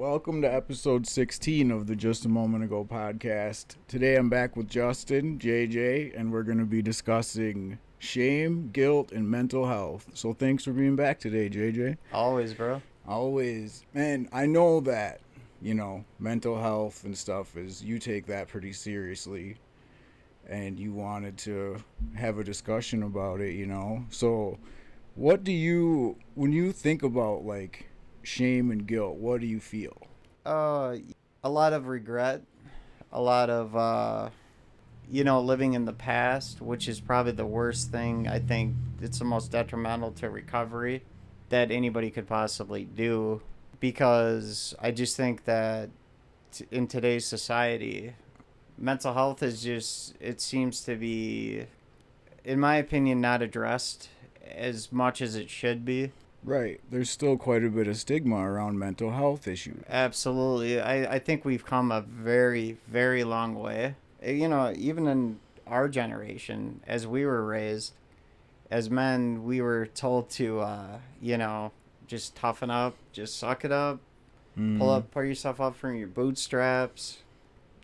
Welcome to episode 16 of the Just a Moment Ago podcast. Today I'm back with Justin, JJ, and we're going to be discussing shame, guilt, and mental health. So thanks for being back today, JJ. Always, bro. Always. Man, I know that, mental health and stuff is, you take that pretty seriously, and you wanted to have a discussion about it, So what do you, when you think about, shame and guilt, what do you feel? A lot of regret, a lot of, living in the past, which is probably the worst thing. I think it's the most detrimental to recovery that anybody could possibly do, because I just think that in today's society, mental health is just, it seems to be, in my opinion, not addressed as much as it should be. Right. There's still quite a bit of stigma around mental health issues. Absolutely. I think we've come a very, very long way. Even in our generation, as we were raised, as men, we were told to, just toughen up, just suck it up, pull yourself up from your bootstraps,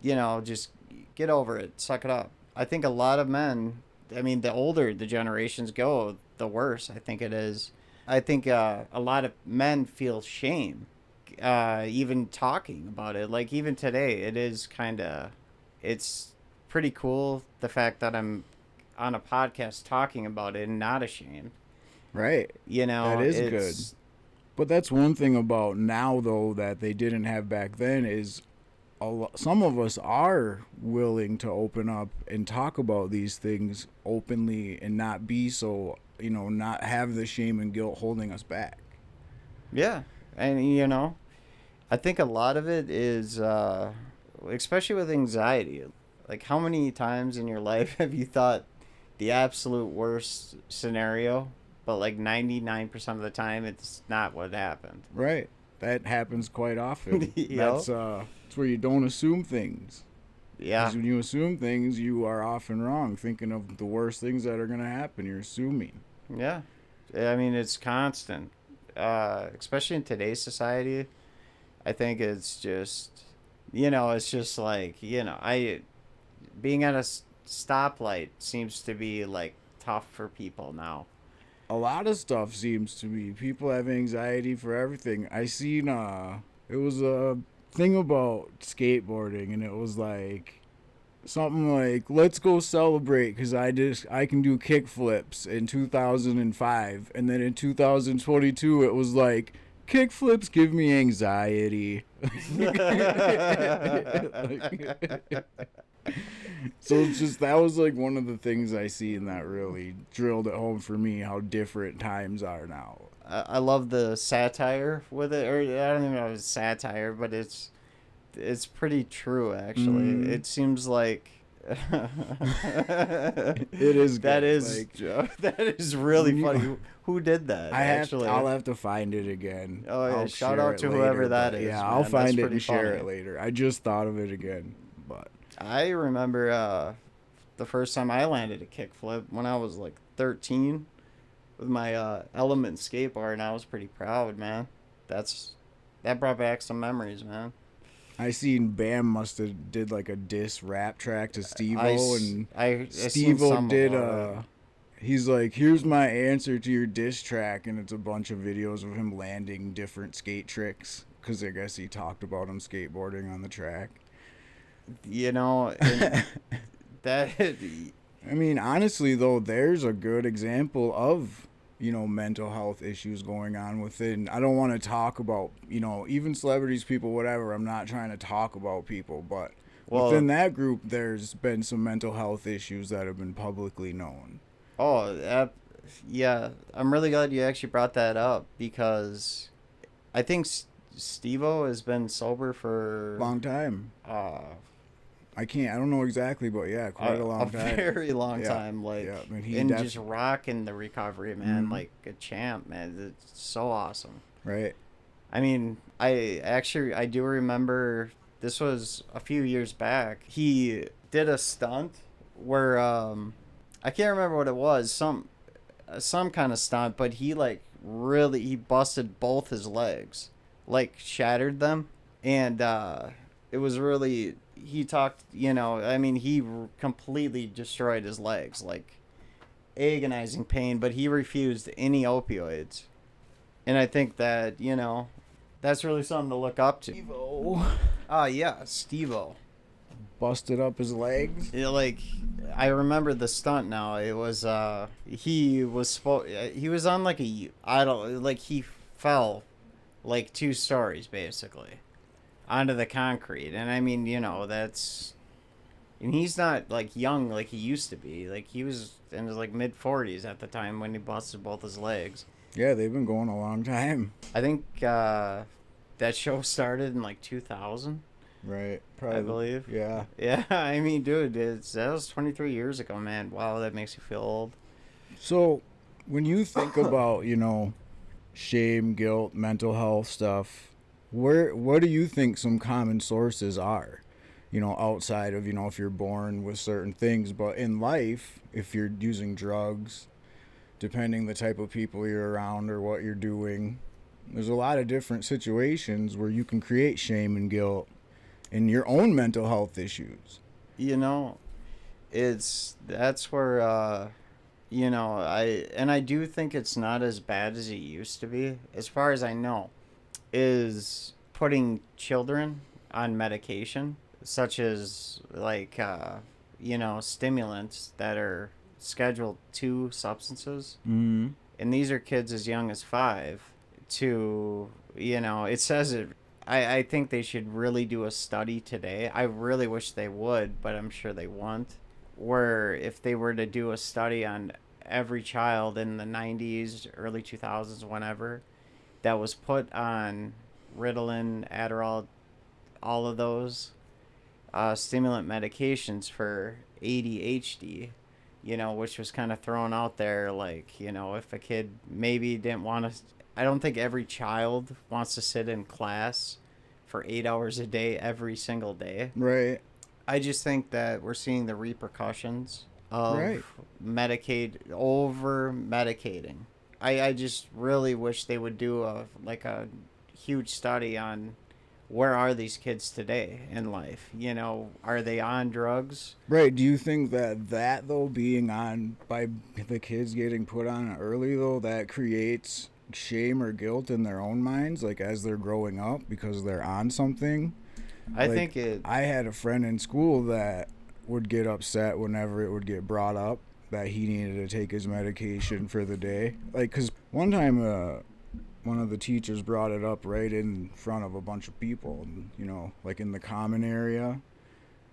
just get over it, suck it up. I think a lot of men, the older the generations go, the worse I think it is. I think a lot of men feel shame, even talking about it. Like, even today, it's pretty cool, the fact that I'm on a podcast talking about it and not ashamed. Right. That is good. But that's one thing about now, though, that they didn't have back then is some of us are willing to open up and talk about these things openly and not be so, not have the shame and guilt holding us back. Yeah. And, I think a lot of it is, especially with anxiety, like, how many times in your life have you thought the absolute worst scenario, but like 99% of the time it's not what happened? Right. That happens quite often. That's where you don't assume things. Yeah. Because when you assume things, you are often wrong, thinking of the worst things that are going to happen. You're assuming. Yeah. It's constant. Especially in today's society, I think it's just, it's just like, being at a stoplight seems to be, like, tough for people now. A lot of stuff seems to be. People have anxiety for everything. I seen, it was a thing about skateboarding, and it was like something like, let's go celebrate because I can do kick flips in 2005, and then in 2022 it was like, kick flips give me anxiety. So it's just, that was like one of the things I see, and that really drilled it home for me how different times are now. I love the satire with it, or I don't even know if it's satire, but it's pretty true, actually. It seems like it is that good. Is that is really funny. Who did that? I'll have to find it again. Oh yeah, shout out to whoever that is. Yeah, man. I'll find it and share funny. it later. I just thought of it again, but I remember the first time I landed a kickflip when I was like 13 with my Element skateboard, and I was pretty proud, man. That brought back some memories, man. I seen Bam must have did like a diss rap track to Steve-O, and Steve-O did he's like, here's my answer to your diss track, and it's a bunch of videos of him landing different skate tricks, because I guess he talked about him skateboarding on the track. Honestly, though, there's a good example of, mental health issues going on within. I don't want to talk about, even celebrities, people, whatever. I'm not trying to talk about people, but within that group, there's been some mental health issues that have been publicly known. Oh, yeah. I'm really glad you actually brought that up, because I think Steve-O has been sober for long time. I don't know exactly, but yeah, quite a long time. A very long time, just rocking the recovery, man, like a champ, man. It's so awesome. Right. I do remember, this was a few years back, he did a stunt where, I can't remember what it was, some kind of stunt, but he, like, really, he busted both his legs, like, shattered them. And it was really, he talked, I mean, completely destroyed his legs, like agonizing pain, but he refused any opioids. And I think that, that's really something to look up to. Evo Yeah, Steve-O. busted up his legs. Like, I remember the stunt now. It was he was on like he fell like 2 stories basically onto the concrete. And I mean, and he's not like young like he used to be. Like, he was in his like mid 40s at the time when he busted both his legs. Yeah, they've been going a long time. I think that show started in like 2000. Right, probably. I believe. Yeah. Yeah, I mean, dude, that was 23 years ago, man. Wow, that makes you feel old. So, when you think about, shame, guilt, mental health stuff, what do you think some common sources are? Outside of, if you're born with certain things, but in life, if you're using drugs, depending the type of people you're around or what you're doing, there's a lot of different situations where you can create shame and guilt in your own mental health issues. That's where I do think it's not as bad as it used to be, as far as I know, is putting children on medication such as like stimulants that are Schedule 2 substances. Mm-hmm. And these are kids as young as 5 to, it says it. I think they should really do a study today. I really wish they would, but I'm sure they won't. Where if they were to do a study on every child in the 90s, early 2000s, whenever, that was put on Ritalin, Adderall, all of those stimulant medications for ADHD, which was kind of thrown out there, like, if a kid maybe didn't want to. I don't think every child wants to sit in class for 8 hours a day every single day. Right. I just think that we're seeing the repercussions of Right. over medicating. I just really wish they would do a huge study on where are these kids today in life. Are they on drugs? Right. Do you think that though, being on by the kids getting put on it early, though, that creates shame or guilt in their own minds, like as they're growing up because they're on something? I think I had a friend in school that would get upset whenever it would get brought up that he needed to take his medication for the day. Like, because one time one of the teachers brought it up right in front of a bunch of people, like in the common area.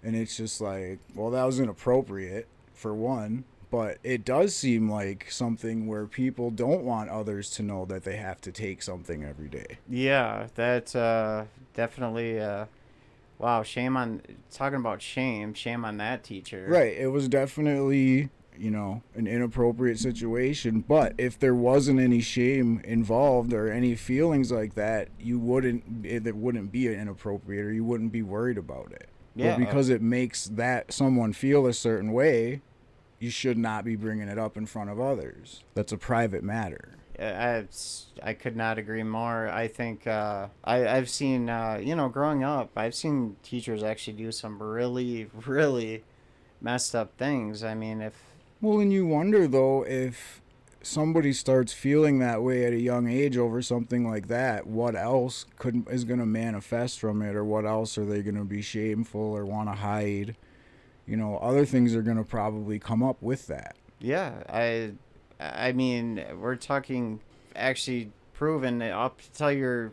And it's just like, well, that was inappropriate, for one. But it does seem like something where people don't want others to know that they have to take something every day. Yeah, that's definitely wow, talking about shame on that teacher. Right. It was definitely, an inappropriate situation. But if there wasn't any shame involved or any feelings like that, it wouldn't be inappropriate, or you wouldn't be worried about it. Yeah. But because it makes that someone feel a certain way, you should not be bringing it up in front of others. That's a private matter. I could not agree more. I think I've seen, growing up, I've seen teachers actually do some really, really messed up things. I mean, Well, and you wonder, though, if somebody starts feeling that way at a young age over something like that, what else is going to manifest from it, or what else are they going to be shameful or want to hide? Other things are going to probably come up with that. yeah, I mean, we're talking actually proven that up until you're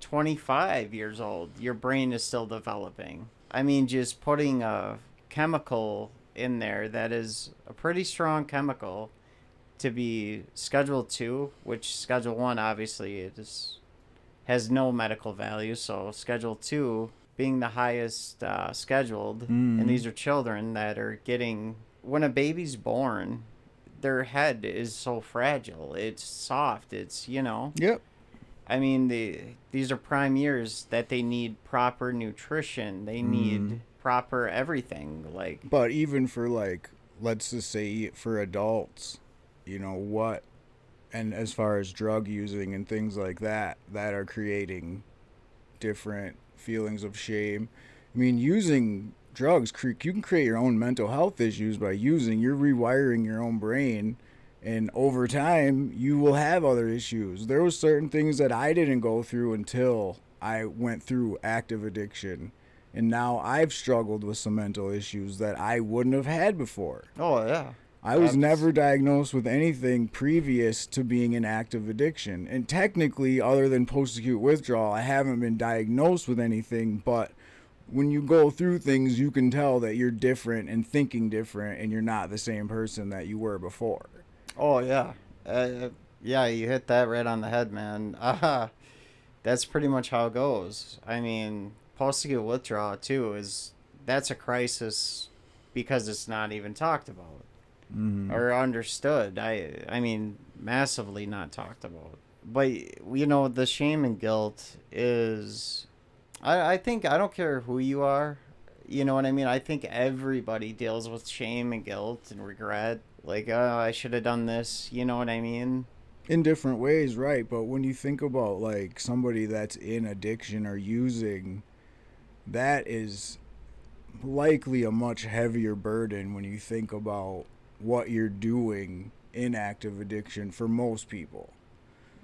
25 years old, your brain is still developing. I mean, just putting a chemical in there that is a pretty strong chemical to be Schedule 2, which Schedule 1 obviously has no medical value, so Schedule 2 being the highest scheduled, and these are children that are getting, when a baby's born, their head is so fragile. It's soft. It's, Yep. I mean, these are prime years that they need proper nutrition. They need proper everything. Like, But even for, like, let's just say for adults, what, and as far as drug using and things like that are creating different feelings of shame. I mean, using drugs, you can create your own mental health issues by you're rewiring your own brain, and over time you will have other issues. There was certain things that I didn't go through until I went through active addiction, and now I've struggled with some mental issues that I wouldn't have had before. Oh yeah. I was never diagnosed with anything previous to being in active addiction. And technically, other than post-acute withdrawal, I haven't been diagnosed with anything. But when you go through things, you can tell that you're different and thinking different, and you're not the same person that you were before. Oh yeah. Yeah, you hit that right on the head, man. That's pretty much how it goes. I mean, post-acute withdrawal too that's a crisis because it's not even talked about. Mm-hmm. Or understood. I mean, massively not talked about. But you know, the shame and guilt is, I think, I don't care who you are. You know what I mean? I think everybody deals with shame and guilt and regret. Like, oh, I should have done this. You know what I mean? In different ways, right? But when you think about like somebody that's in addiction or using, that is likely a much heavier burden when you think about what you're doing in active addiction for most people.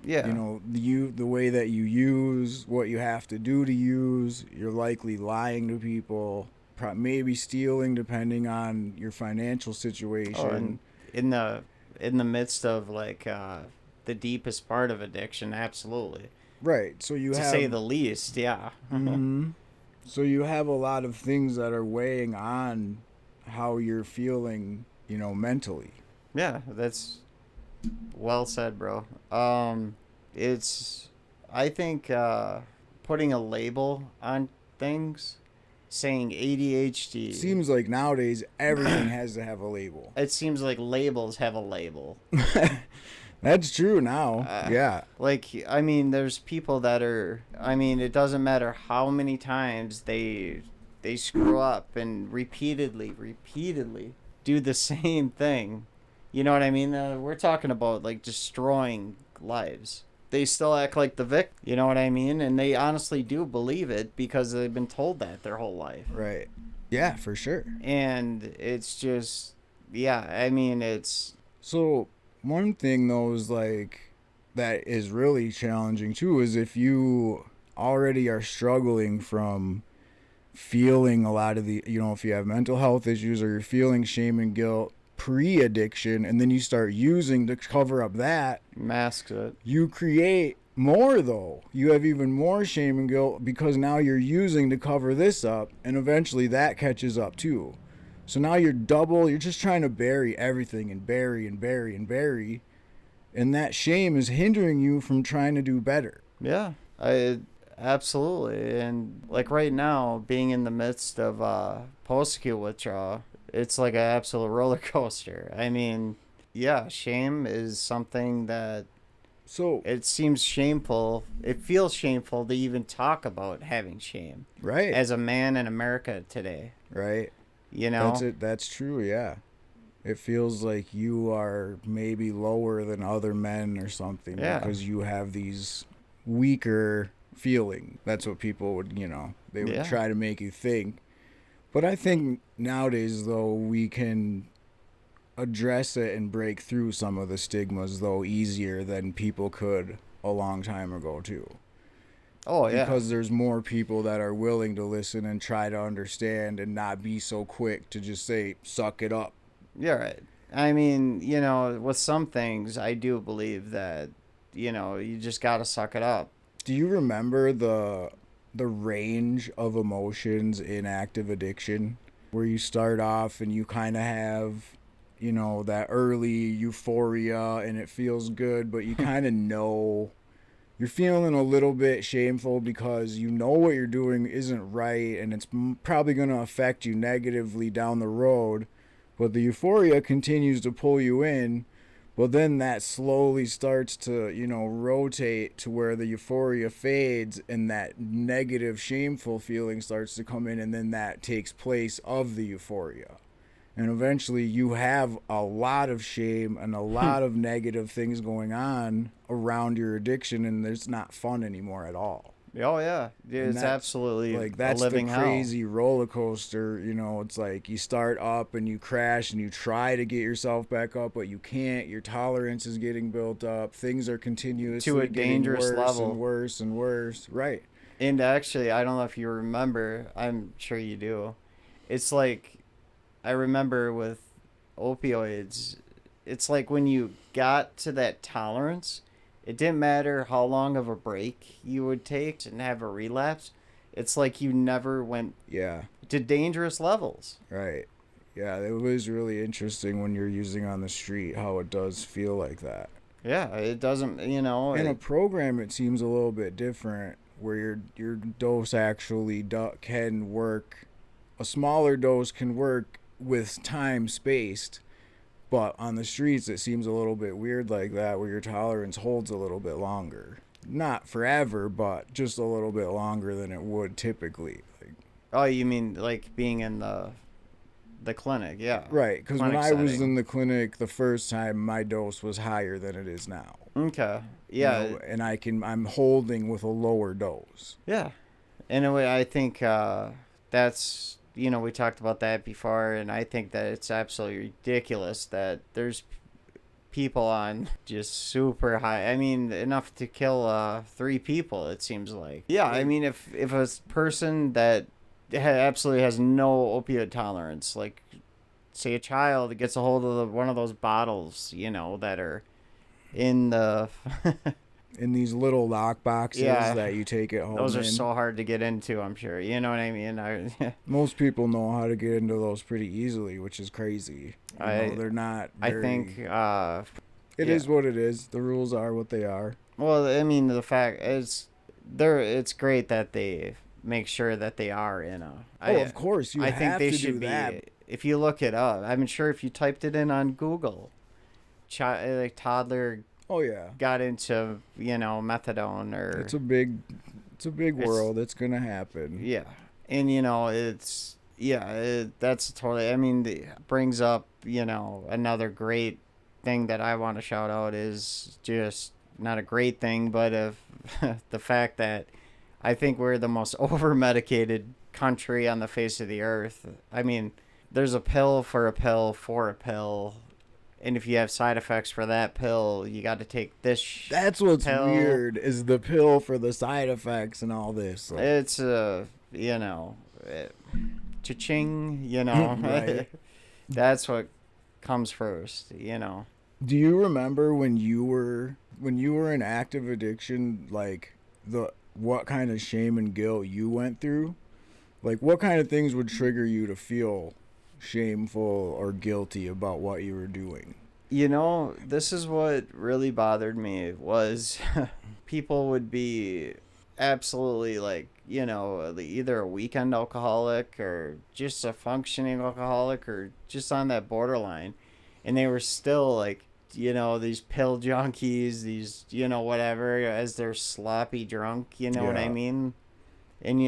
Yeah. You know, the way that you use, what you have to do to use, you're likely lying to people, maybe stealing depending on your financial situation. Oh, and in the midst of like the deepest part of addiction, absolutely. Right. So you to have, say the least, yeah. Mm-hmm. So you have a lot of things that are weighing on how you're feeling, you know, mentally. Yeah, that's well said, bro. It's, I think, putting a label on things, saying ADHD. Seems like nowadays everything has to have a label. It seems like labels have a label. That's true now. Yeah. Like, I mean, there's people that are, I mean, it doesn't matter how many times they screw up and repeatedly do the same thing. You know what I mean? We're talking about like destroying lives. They still act like the victim. You know what I mean? And they honestly do believe it because they've been told that their whole life. Right. Yeah, for sure. And it's just, yeah, I mean, it's... So one thing though is like, that is really challenging too, is if you already are struggling from feeling a lot of the, you know, if you have mental health issues or you're feeling shame and guilt pre-addiction, and then you start using to cover up that, masks it. You create more though. You have even more shame and guilt because now you're using to cover this up, and eventually that catches up too. So now you're just trying to bury everything and bury and bury and bury, and that shame is hindering you from trying to do better. Yeah, absolutely. And like right now, being in the midst of post-acute withdrawal, it's like an absolute roller coaster. I mean, yeah, shame is something that, so it seems shameful. It feels shameful to even talk about having shame. Right. As a man in America today. Right. You know? That's it. That's true, yeah. It feels like you are maybe lower than other men or something, yeah, because you have these weaker feeling. That's what people would, you know, they would try to make you think. But I think nowadays, though, we can address it and break through some of the stigmas, though, easier than people could a long time ago, too. Oh, yeah. Because there's more people that are willing to listen and try to understand and not be so quick to just say, suck it up. Yeah, right. I mean, you know, with some things, I do believe that, you know, you just got to suck it up. Do you remember the range of emotions in active addiction, where you start off and you kind of have, you know, that early euphoria and it feels good, but you kind of know you're feeling a little bit shameful because you know what you're doing isn't right and it's probably going to affect you negatively down the road, but the euphoria continues to pull you in. Well, then that slowly starts to, you know, rotate to where the euphoria fades and that negative, shameful feeling starts to come in, and then that takes place of the euphoria. And eventually you have a lot of shame and a lot of negative things going on around your addiction, and it's not fun anymore at all. Oh yeah, And it's absolutely like a that's the living crazy roller coaster. You know, it's like you start up and you crash and you try to get yourself back up, but you can't. Your tolerance is getting built up. Things are hell to a continuously getting dangerous worse and level. worse and worse. Right. And actually, I don't know if you remember. I'm sure you do. It's like I remember with opioids. It's like when you got to that tolerance, it didn't matter how long of a break you would take and have a relapse. It's like you never went Yeah. to dangerous levels. Right. Yeah, it was really interesting when you're using on the street how it does feel like that. Yeah, it doesn't, In a program, it seems a little bit different, where your dose actually can work. A smaller dose can work with time spaced, but on the streets, it seems a little bit weird like that, where your tolerance holds a little bit longer. Not forever, but just a little bit longer than it would typically. Like, oh, you mean like being in the clinic? Yeah. right, because when Clinic I was setting. in the clinic the first time, my dose was higher than it is now. Okay. You Yeah. know, and I'm holding with a lower dose. Yeah. In a way, I think that's, we talked about that before, and I think that it's absolutely ridiculous that there's people on just super high. I mean, enough to kill 3 people, it seems like. Yeah, I mean, if a person that absolutely has no opioid tolerance, like, say a child gets a hold of one of those bottles, that are in the In these little lock boxes Yeah. that you take at home. those are so hard to get into, I'm sure. You know what I mean? Most people know how to get into those pretty easily, which is crazy. They're not. I Very, think it is what it is. The rules are what they are. well, I mean, the fact is it's great that they make sure that they are in a Of course, you I have think they to should do be. that. If you look it up, I'm sure if you typed it in on Google, like toddler Oh yeah, got into methadone or it's a big world. It's gonna happen. yeah, and that's totally. I mean, brings up another great thing that I want to shout out is just not a great thing, but of the fact that I think we're the most over medicated country on the face of the earth. I mean, there's a pill for a pill for a pill. And if you have side effects for that pill, you got to take this. That's what's pill. weird is the pill for the side effects and all this. Like, It's cha-ching, Right. That's what comes first, do you remember when you were in active addiction, like what kind of shame and guilt you went through? Like what kind of things would trigger you to feel shameful or guilty about what you were doing? This is what really bothered me was people would be absolutely like, either a weekend alcoholic or just a functioning alcoholic or just on that borderline. And they were still like, these pill junkies, these, whatever, as they're sloppy drunk, what I Yeah. mean? And,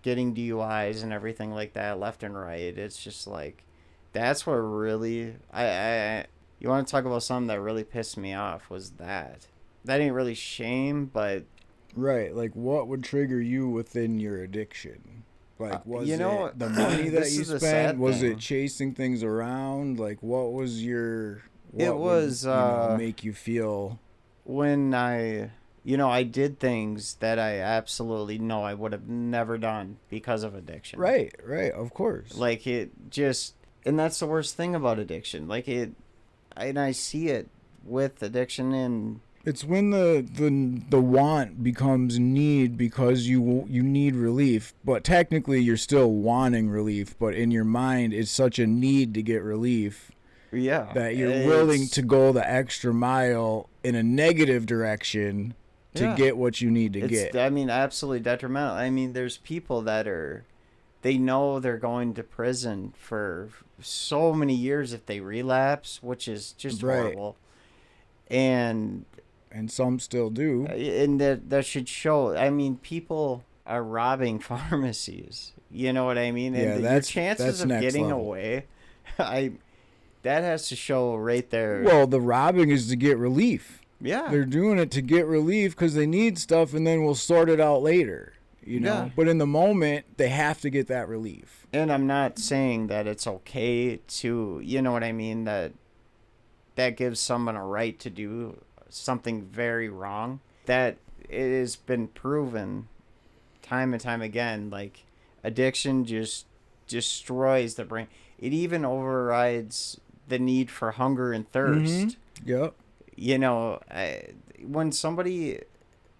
getting DUIs and everything like that left and right. It's just like, that's what really, you want to talk about something that really pissed me off was that. That ain't really shame, but. Right, like what would trigger you within your addiction? Like was it the money that this you is the spent? sad Was thing. it chasing things around? Like what was your It was, would, make you feel when I did things that I absolutely know I would have never done because of addiction. right, of course. Like it just, and that's the worst thing about addiction. Like and I see it with addiction and It's when the want becomes need because you need relief, but technically you're still wanting relief, but in your mind it's such a need to get relief yeah, that you're willing to go the extra mile in a negative direction to get what you need to get. I mean, absolutely detrimental. I mean, there's people that they know they're going to prison for so many years if they relapse, which is just horrible. And some still do. And that should show. I mean, people are robbing pharmacies. You know what I mean? And your chances of getting away, that has to show right there. Well, the robbing is to get relief. Yeah. They're doing it to get relief because they need stuff, and then we'll sort it out later. You know, Yeah. but in the moment, they have to get that relief. And I'm not saying that it's okay to, you know what I mean, that gives someone a right to do something very wrong. That it has been proven time and time again, like addiction just destroys the brain. It even overrides the need for hunger and thirst. Yep. You know, when somebody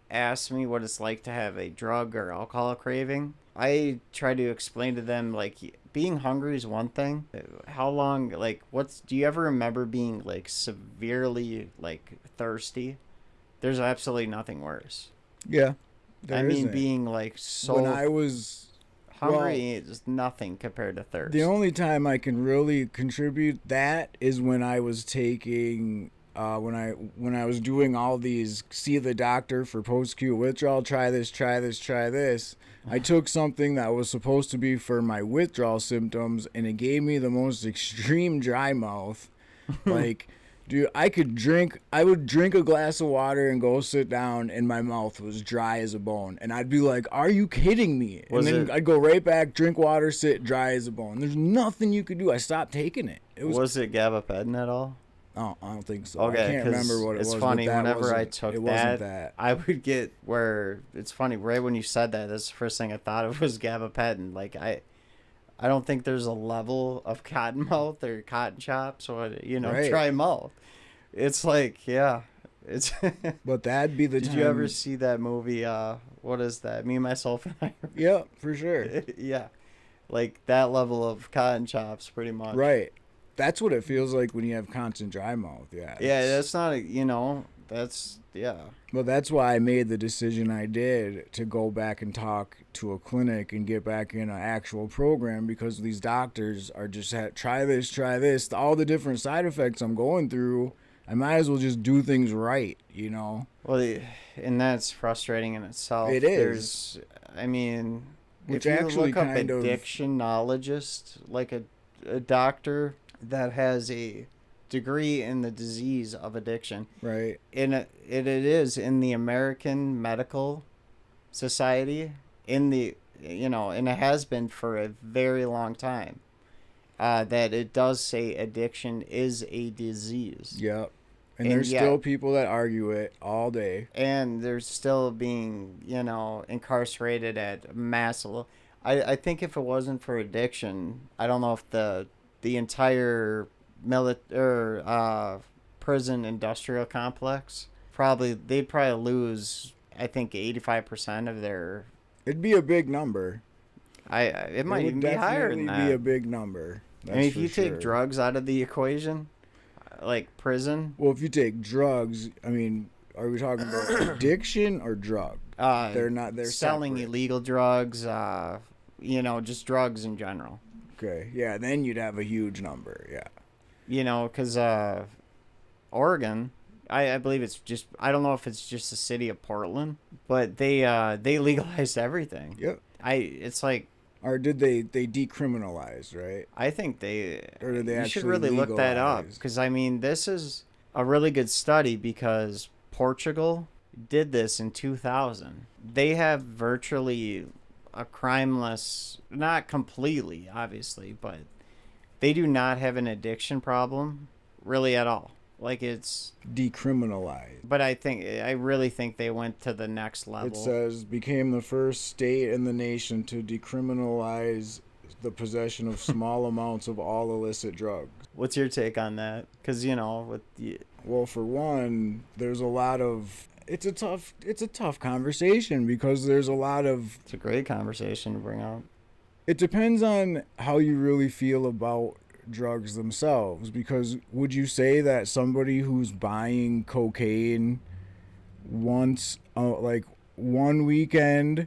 asks me what it's like to have a drug or alcohol craving, I try to explain to them, like, being hungry is one thing. How long, like, do you ever remember being, like, severely, like, thirsty? There's absolutely nothing worse. Yeah. I mean, isn't. being, like, so When I was hungry is nothing compared to thirst. The only time I can really contribute that is when I was taking when I was doing all these see the doctor for post-acute withdrawal, try this. I took something that was supposed to be for my withdrawal symptoms, and it gave me the most extreme dry mouth. Like, dude, I would drink a glass of water and go sit down, and my mouth was dry as a bone. And I'd be like, are you kidding me? I'd go right back, drink water, sit, dry as a bone. There's nothing you could do. I stopped taking it. Was it gabapentin at all? Oh, I don't think so. Okay, I can't remember what it was. It's funny, whenever I took that, I would get it's funny, right when you said that, that's the first thing I thought of was gabapentin. Like, I don't think there's a level of cottonmouth or cotton chops or, dry mouth. It's like, yeah. It's But that'd be the Did time. you ever see that movie, what is that? Me, Myself, and I? Yeah, for sure. Yeah. Like, that level of cotton chops, pretty much. Right. That's what it feels like when you have constant dry mouth. Yeah. Yeah, that's not, yeah. Well, that's why I made the decision I did to go back and talk to a clinic and get back in an actual program, because these doctors are just try this, all the different side effects I'm going through. I might as well just do things right, you know? Well, and that's frustrating in itself. It is. If you look up addictionologist, like a doctor that has a degree in the disease of addiction. Right. And it is in the American Medical Society, and it has been for a very long time, that it does say addiction is a disease. Yep. And there's still people that argue it all day. And they're still being, incarcerated at massive. I think if it wasn't for addiction, I don't know if the entire prison industrial complex they'd probably lose, I think, 85% of their. It'd be a big number. It might even be higher than that. It would definitely be a big number. If you take drugs out of the equation, like prison. Well, if you take drugs, are we talking about addiction or drug? They're They're selling separate. Illegal drugs. Just drugs in general. Okay, yeah, then you'd have a huge number, yeah. Because Oregon, I believe it's just, I don't know if it's just the city of Portland, but they legalized everything. Yep. It's like. Or did they decriminalize, right? I think they. Or did they you actually should really look that up, because this is a really good study, because Portugal did this in 2000. They have virtually a crimeless, not completely, obviously, but they do not have an addiction problem really at all. Like, it's decriminalized. But I really think they went to the next level. It says became the first state in the nation to decriminalize the possession of small amounts of all illicit drugs. What's your take on that? Because well, for one, there's a lot of. It's a tough conversation, because there's a lot of. It's a great conversation to bring up. It depends on how you really feel about drugs themselves, because would you say that somebody who's buying cocaine once, like one weekend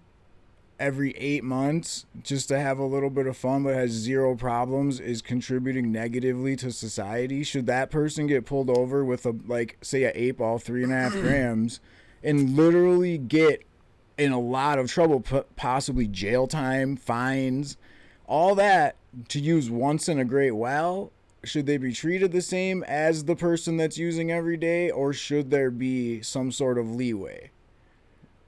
every 8 months just to have a little bit of fun but has zero problems, is contributing negatively to society? Should that person get pulled over with say a 8-ball 3.5 grams and literally get in a lot of trouble, possibly jail time, fines, all that, to use once in a great while? should they be treated the same as the person that's using every day, or should there be some sort of leeway?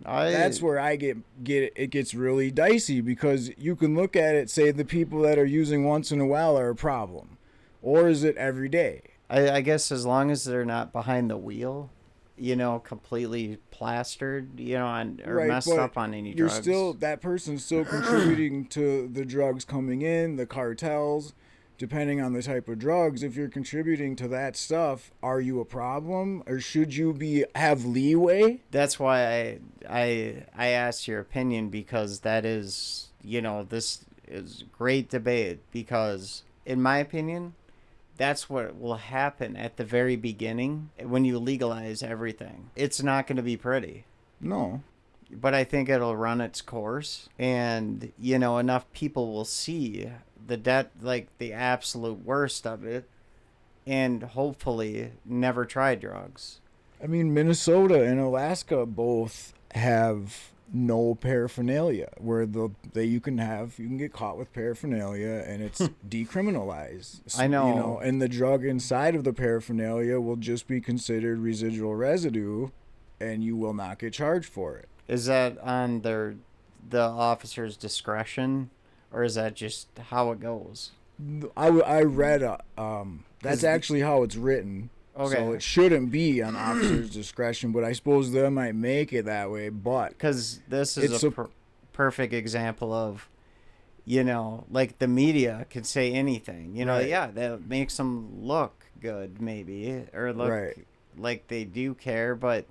That's where I get it gets really dicey, because you can look at it, say the people that are using once in a while are a problem, or is it every day? I guess as long as they're not behind the wheel, completely plastered, or Right, messed but up on any you're drugs. still, that person's still contributing to the drugs coming in, the cartels, depending on the type of drugs. If you're contributing to that stuff, are you a problem, or should you have leeway? That's why I asked your opinion, because that is, this is great debate, because in my opinion, that's what will happen at the very beginning when you legalize everything. It's not going to be pretty. No. But I think it'll run its course, and enough people will see the absolute worst of it, and hopefully never try drugs. I mean, Minnesota and Alaska both have no paraphernalia, where you can get caught with paraphernalia and it's decriminalized. I know. And the drug inside of the paraphernalia will just be considered residual residue, and you will not get charged for it. Is that on the officer's discretion, or is that just how it goes? I read that's actually how it's written. Okay. So it shouldn't be on officer's discretion, but I suppose they might make it that way. But because this is a perfect example of, like the media can say anything. Right. Yeah, that makes them look good, maybe, or look right. like they do care. But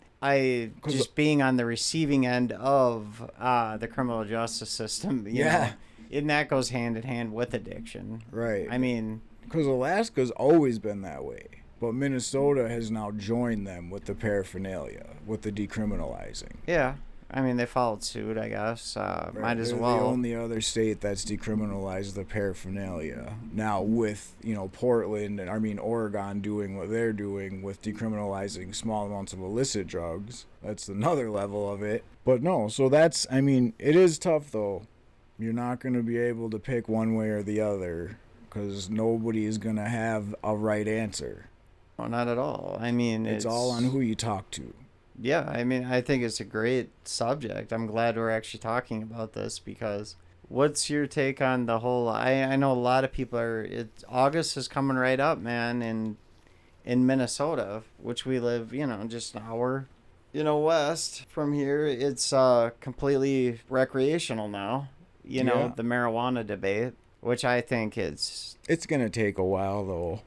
just being on the receiving end of the criminal justice system, and that goes hand in hand with addiction. Right. I mean, because Alaska's always been that way. But Minnesota has now joined them with the paraphernalia, with the decriminalizing. Yeah. I mean, they followed suit, I guess. Right. Might as They're well. the only other state that's decriminalized the paraphernalia. Now with, Oregon doing what they're doing with decriminalizing small amounts of illicit drugs. That's another level of it. But no, so it is tough though. You're not going to be able to pick one way or the other, because nobody is going to have a right answer. No, not at all. I mean, it's all on who you talk to. Yeah, I mean, I think it's a great subject. I'm glad we're actually talking about this, because what's your take on the whole... I know a lot of people August is coming right up, man, in Minnesota, which we live, just an hour, west from here. It's completely recreational now, the marijuana debate, which I think it's going to take a while, though.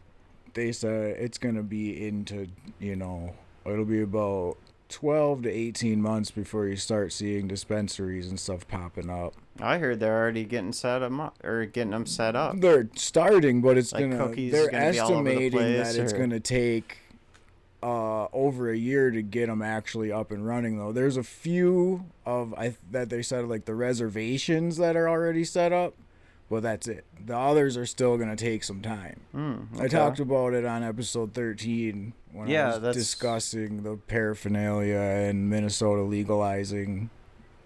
They said it's going to be into, it'll be about 12 to 18 months before you start seeing dispensaries and stuff popping up. I heard they're already getting getting them set up. They're starting, but it's like they're estimating that it's going to take over a year to get them actually up and running, though. There's a few that they said, like the reservations that are already set up. Well, that's it. The others are still going to take some time. Okay. I talked about it on episode 13 when I was discussing the paraphernalia and Minnesota legalizing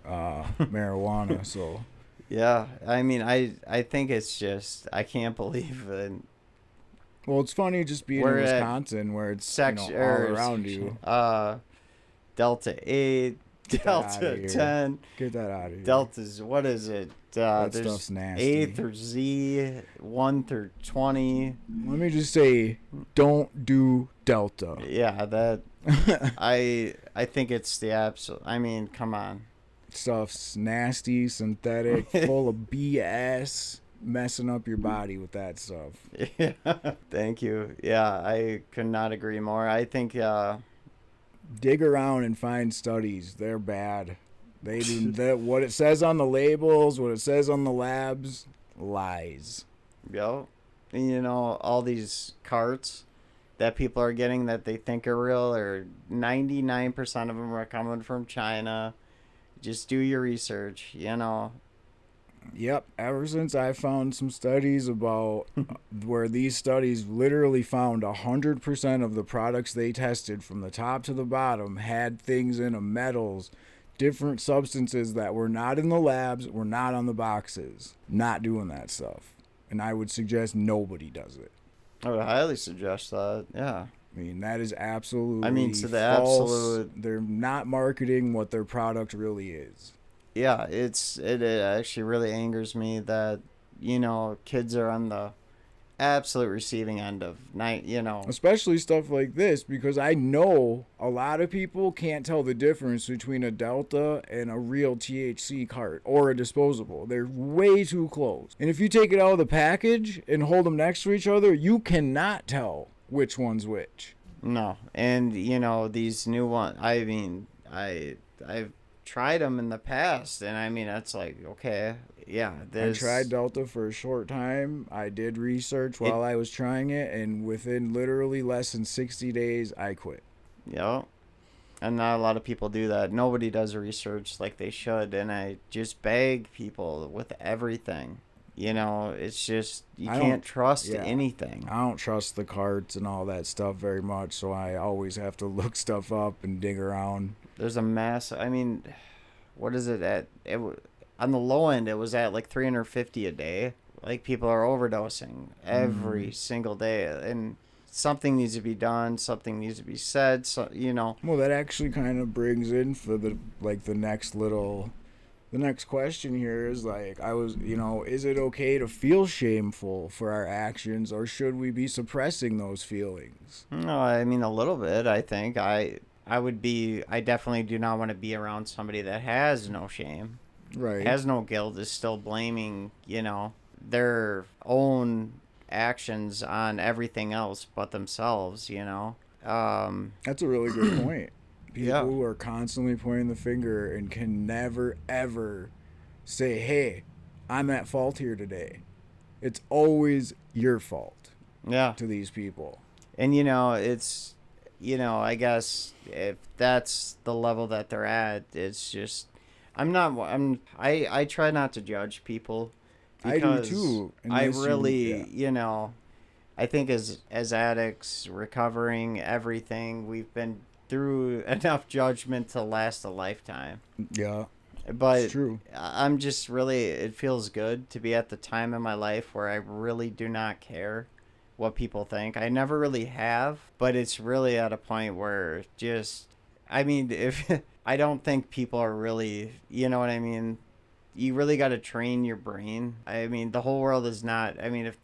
marijuana. So, yeah, I mean, I think it's just, I can't believe it. Well, it's funny just being in Wisconsin where it's all around you. Delta 8, Delta 10. Get that out of here. Delta's, what is it? That stuff's nasty. A through Z, 1 through 20. Let me just say, don't do Delta. Yeah, that I think it's the absolute. I mean, come on. Stuff's nasty, synthetic, full of BS, messing up your body with that stuff. Yeah. Thank you. Yeah, I could not agree more. I think dig around and find studies. They're bad. They do that. What it says on the labels, what it says on the labs, lies. Yep. And, all these carts that people are getting that they think are real, or 99% of them are coming from China. Just do your research, Yep. Ever since I found some studies about where these studies literally found 100% of the products they tested from the top to the bottom had things in them, metals, different substances that were not in the labs, were not on the boxes. Not doing that stuff. And I would suggest nobody does it. I would highly suggest that. Yeah. I mean, that is I mean, absolutely to the false. absolute. They're not marketing what their product really is. Yeah, it actually really angers me that kids are on the absolute receiving end of night. Especially stuff like this, because I know a lot of people can't tell the difference between a Delta and a real THC cart or a disposable. They're way too close. And if you take it out of the package and hold them next to each other, you cannot tell which one's which. No, and these new ones. I mean, I've tried them in the past, and I mean it's like okay, yeah. I tried Delta for a short time. I did research while I was trying it, and within literally less than 60 days, I quit. Yeah, and not a lot of people do that. Nobody does research like they should, and I just beg people with everything. It's just you can't trust anything. I don't trust the carts and all that stuff very much, so I always have to look stuff up and dig around. There's a mass. I mean, what is it at? On the low end, it was at like 350 a day. Like people are overdosing every single day, and something needs to be done. Something needs to be said. So Well, that actually kind of brings in for the next question here is like, is it okay to feel shameful for our actions, or should we be suppressing those feelings? No, I mean a little bit. I think I definitely do not want to be around somebody that has no shame, Right. has no guilt, is still blaming their own actions on everything else but themselves. That's a really good point. People who are constantly pointing the finger and can never, ever say, hey, I'm at fault here today. It's always your fault to these people. And, it's, I guess if that's the level that they're at, it's just, I try not to judge people. I do too. I really, I think as addicts, recovering, everything, we've been through enough judgment to last a lifetime. Yeah. But it's true. I'm just really, it feels good to be at the time in my life where I really do not care what people think. I never really have, but it's really at a point where I mean, if I don't think people are really, you know what I mean? You really got to train your brain. I mean, the whole world is not, I mean, if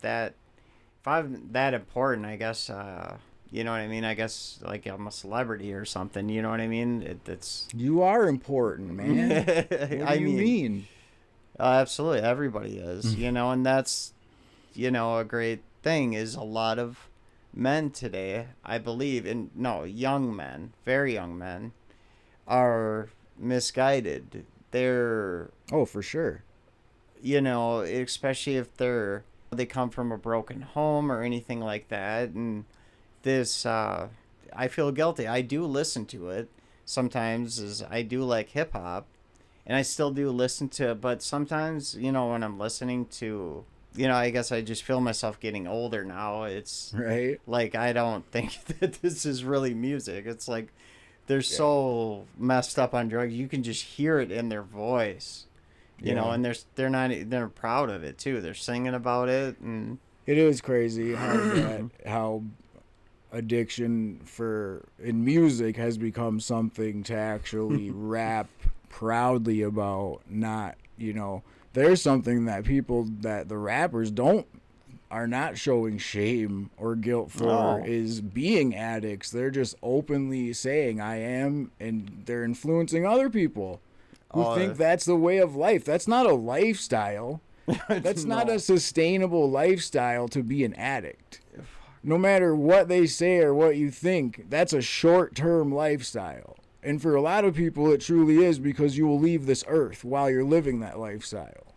I'm that important, I guess, you know what I mean? I guess like I'm a celebrity or something. You know what I mean? It's you are important, man. What do you mean? Absolutely, everybody is. And that's a great thing is a lot of men today, I believe, young men, very young men, are misguided. They're for sure. Especially if they come from a broken home or anything like that, and this I feel guilty. I do listen to it sometimes, as I do like hip hop, and I still do listen to it, but sometimes when I'm listening to I guess I just feel myself getting older now. It's right, like I don't think that this is really music. It's like they're so messed up on drugs, you can just hear it in their voice, and they're proud of it too. They're singing about it, and it is crazy how addiction in music has become something to actually rap proudly about. Not, there's something that the rappers are not showing shame or guilt for is being addicts. They're just openly saying I am, and they're influencing other people who think that's the way of life. That's not a lifestyle. That's not a sustainable lifestyle to be an addict. No matter what they say or what you think, that's a short-term lifestyle. And for a lot of people, it truly is, because you will leave this earth while you're living that lifestyle.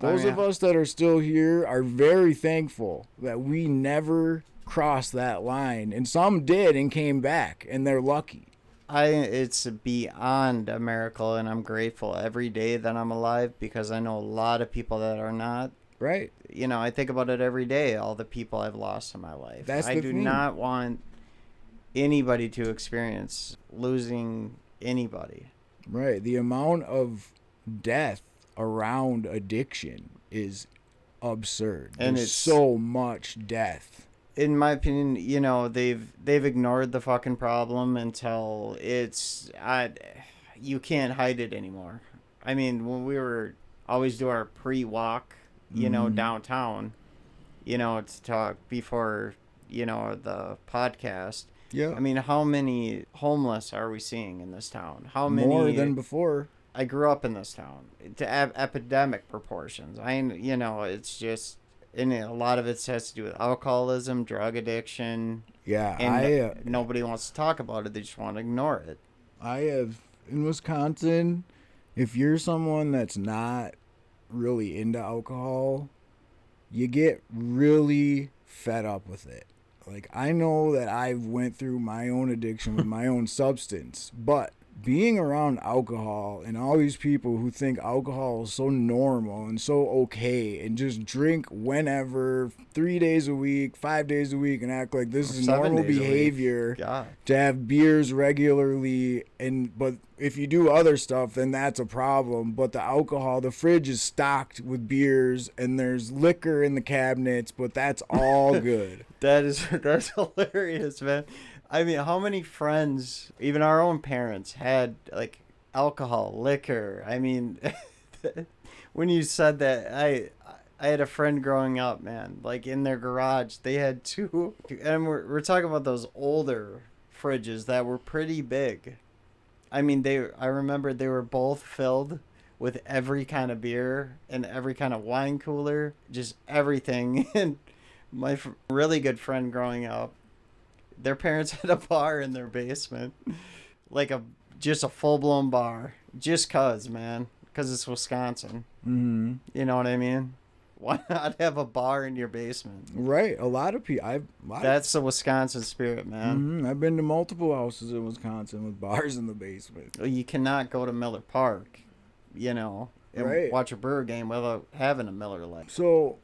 Those of us that are still here are very thankful that we never crossed that line. And some did and came back, and they're lucky. It's beyond a miracle, and I'm grateful every day that I'm alive, because I know a lot of people that are not. Right. I think about it every day, all the people I've lost in my life. I do not want anybody to experience losing anybody. Right. The amount of death around addiction is absurd. And there's so much death. in my opinion, you know, they've ignored the fucking problem until you can't hide it anymore. I mean, when we were always do our pre-walk, you know, Mm-hmm. downtown, you know, to talk before, you know, the podcast. Yeah. I mean, how many homeless are we seeing in this town? How More many? than before. I grew up in this town to epidemic proportions. You know, it's just, and a lot of it has to do with alcoholism, drug addiction, Yeah, and nobody wants to talk about it. They just want to ignore it. I have in Wisconsin. If you're someone that's not really into alcohol, you get really fed up with it. Like, I know that I went through my own addiction with my own substance, but being around alcohol and all these people who think alcohol is so normal and so okay and just drink whenever, 3 days a week, 5 days a week, and act like this is 7 normal days a week. behavior God. to have beers regularly. But if you do other stuff, then that's a problem. But the alcohol, the fridge is stocked with beers and there's liquor in the cabinets, but that's all good. That's hilarious, man. I mean, how many friends, even our own parents, had like alcohol, liquor? I mean, when you said that, I had a friend growing up, man. Like in their garage, they had two, and we're talking about those older fridges that were pretty big. I mean, I remember they were both filled with every kind of beer and every kind of wine cooler, just everything. And my really good friend growing up, their parents had a bar in their basement, like just a full blown bar, just cause, man, cause it's Wisconsin. Mm-hmm. You know what I mean? Why not have a bar in your basement? Right. A lot of people. That's the Wisconsin spirit, man. Mm-hmm. I've been to multiple houses in Wisconsin with bars in the basement. You cannot go to Miller Park, you know, and Right. watch a Brewer game without having a Miller Lite. So,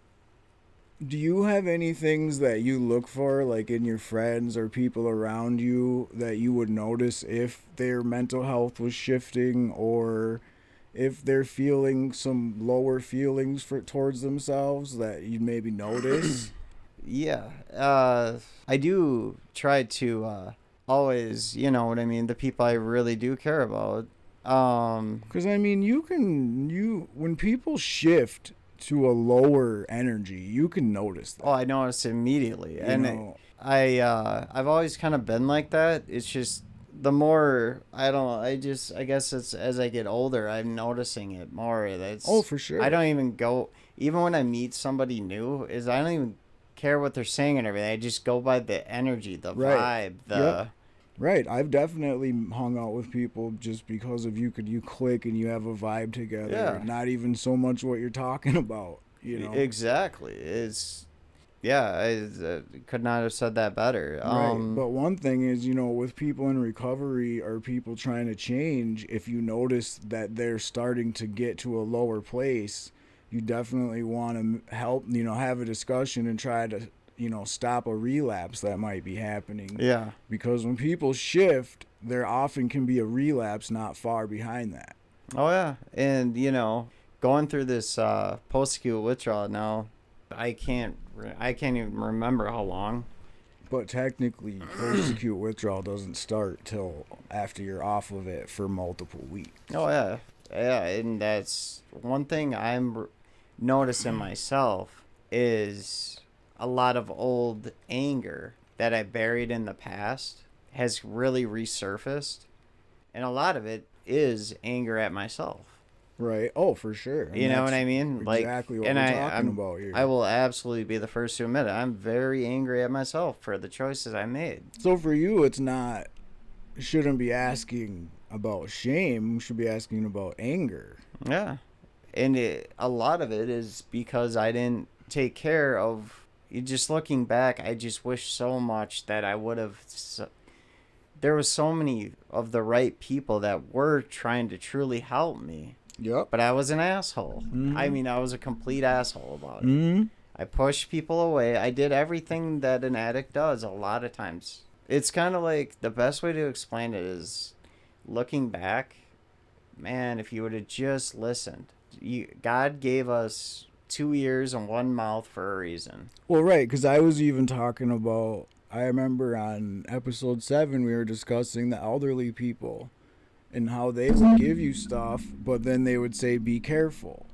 do you have any things that you look for, like in your friends or people around you, that you would notice if their mental health was shifting, or if they're feeling some lower feelings towards themselves that you'd maybe notice? Yeah, I do try to always, you know what I mean, the people I really do care about. Because I mean, when people shift to a lower energy, you can notice that. Oh, I noticed immediately, and know. I've always kind of been like that. It's just the more I don't know, I guess it's as I get older, I'm noticing it more. That's Oh, for sure. I don't even go even when I meet somebody new. I don't even care what they're saying and everything. I just go by the energy, the Right. vibe, the. Yep. Right. I've definitely hung out with people just because of you click and you have a vibe together. Yeah. Not even so much what you're talking about, you know. Exactly. I could not have said that better. Right. But one thing is, with people in recovery or people trying to change, if you notice that they're starting to get to a lower place, you definitely want to help, have a discussion and try to, stop a relapse that might be happening. Yeah. Because when people shift, there often can be a relapse not far behind that. Oh yeah, and going through this post-acute withdrawal now, I can't even remember how long. But technically, post-acute withdrawal doesn't start till after you're off of it for multiple weeks. Oh yeah, yeah, and that's one thing I'm noticing myself is a lot of old anger that I buried in the past has really resurfaced, and a lot of it is anger at myself. Right. Oh, for sure. And you know what I mean? Exactly what we're talking about here. I will absolutely be the first to admit it. I'm very angry at myself for the choices I made. So for you, shouldn't be asking about shame. You should be asking about anger. Yeah. And a lot of it is because I didn't take care of. Just looking back, I just wish so much that I would have. There was so many of the right people that were trying to truly help me. Yep. But I was an asshole. Mm-hmm. I mean, I was a complete asshole about it. Mm-hmm. I pushed people away. I did everything that an addict does a lot of times. It's kind of like the best way to explain it is looking back, man, if you would have just listened. God gave us 2 ears and one mouth for a reason. Well, right, because I was even talking about. I remember on episode 7 we were discussing the elderly people and how they would give you stuff, but then they would say, "Be careful."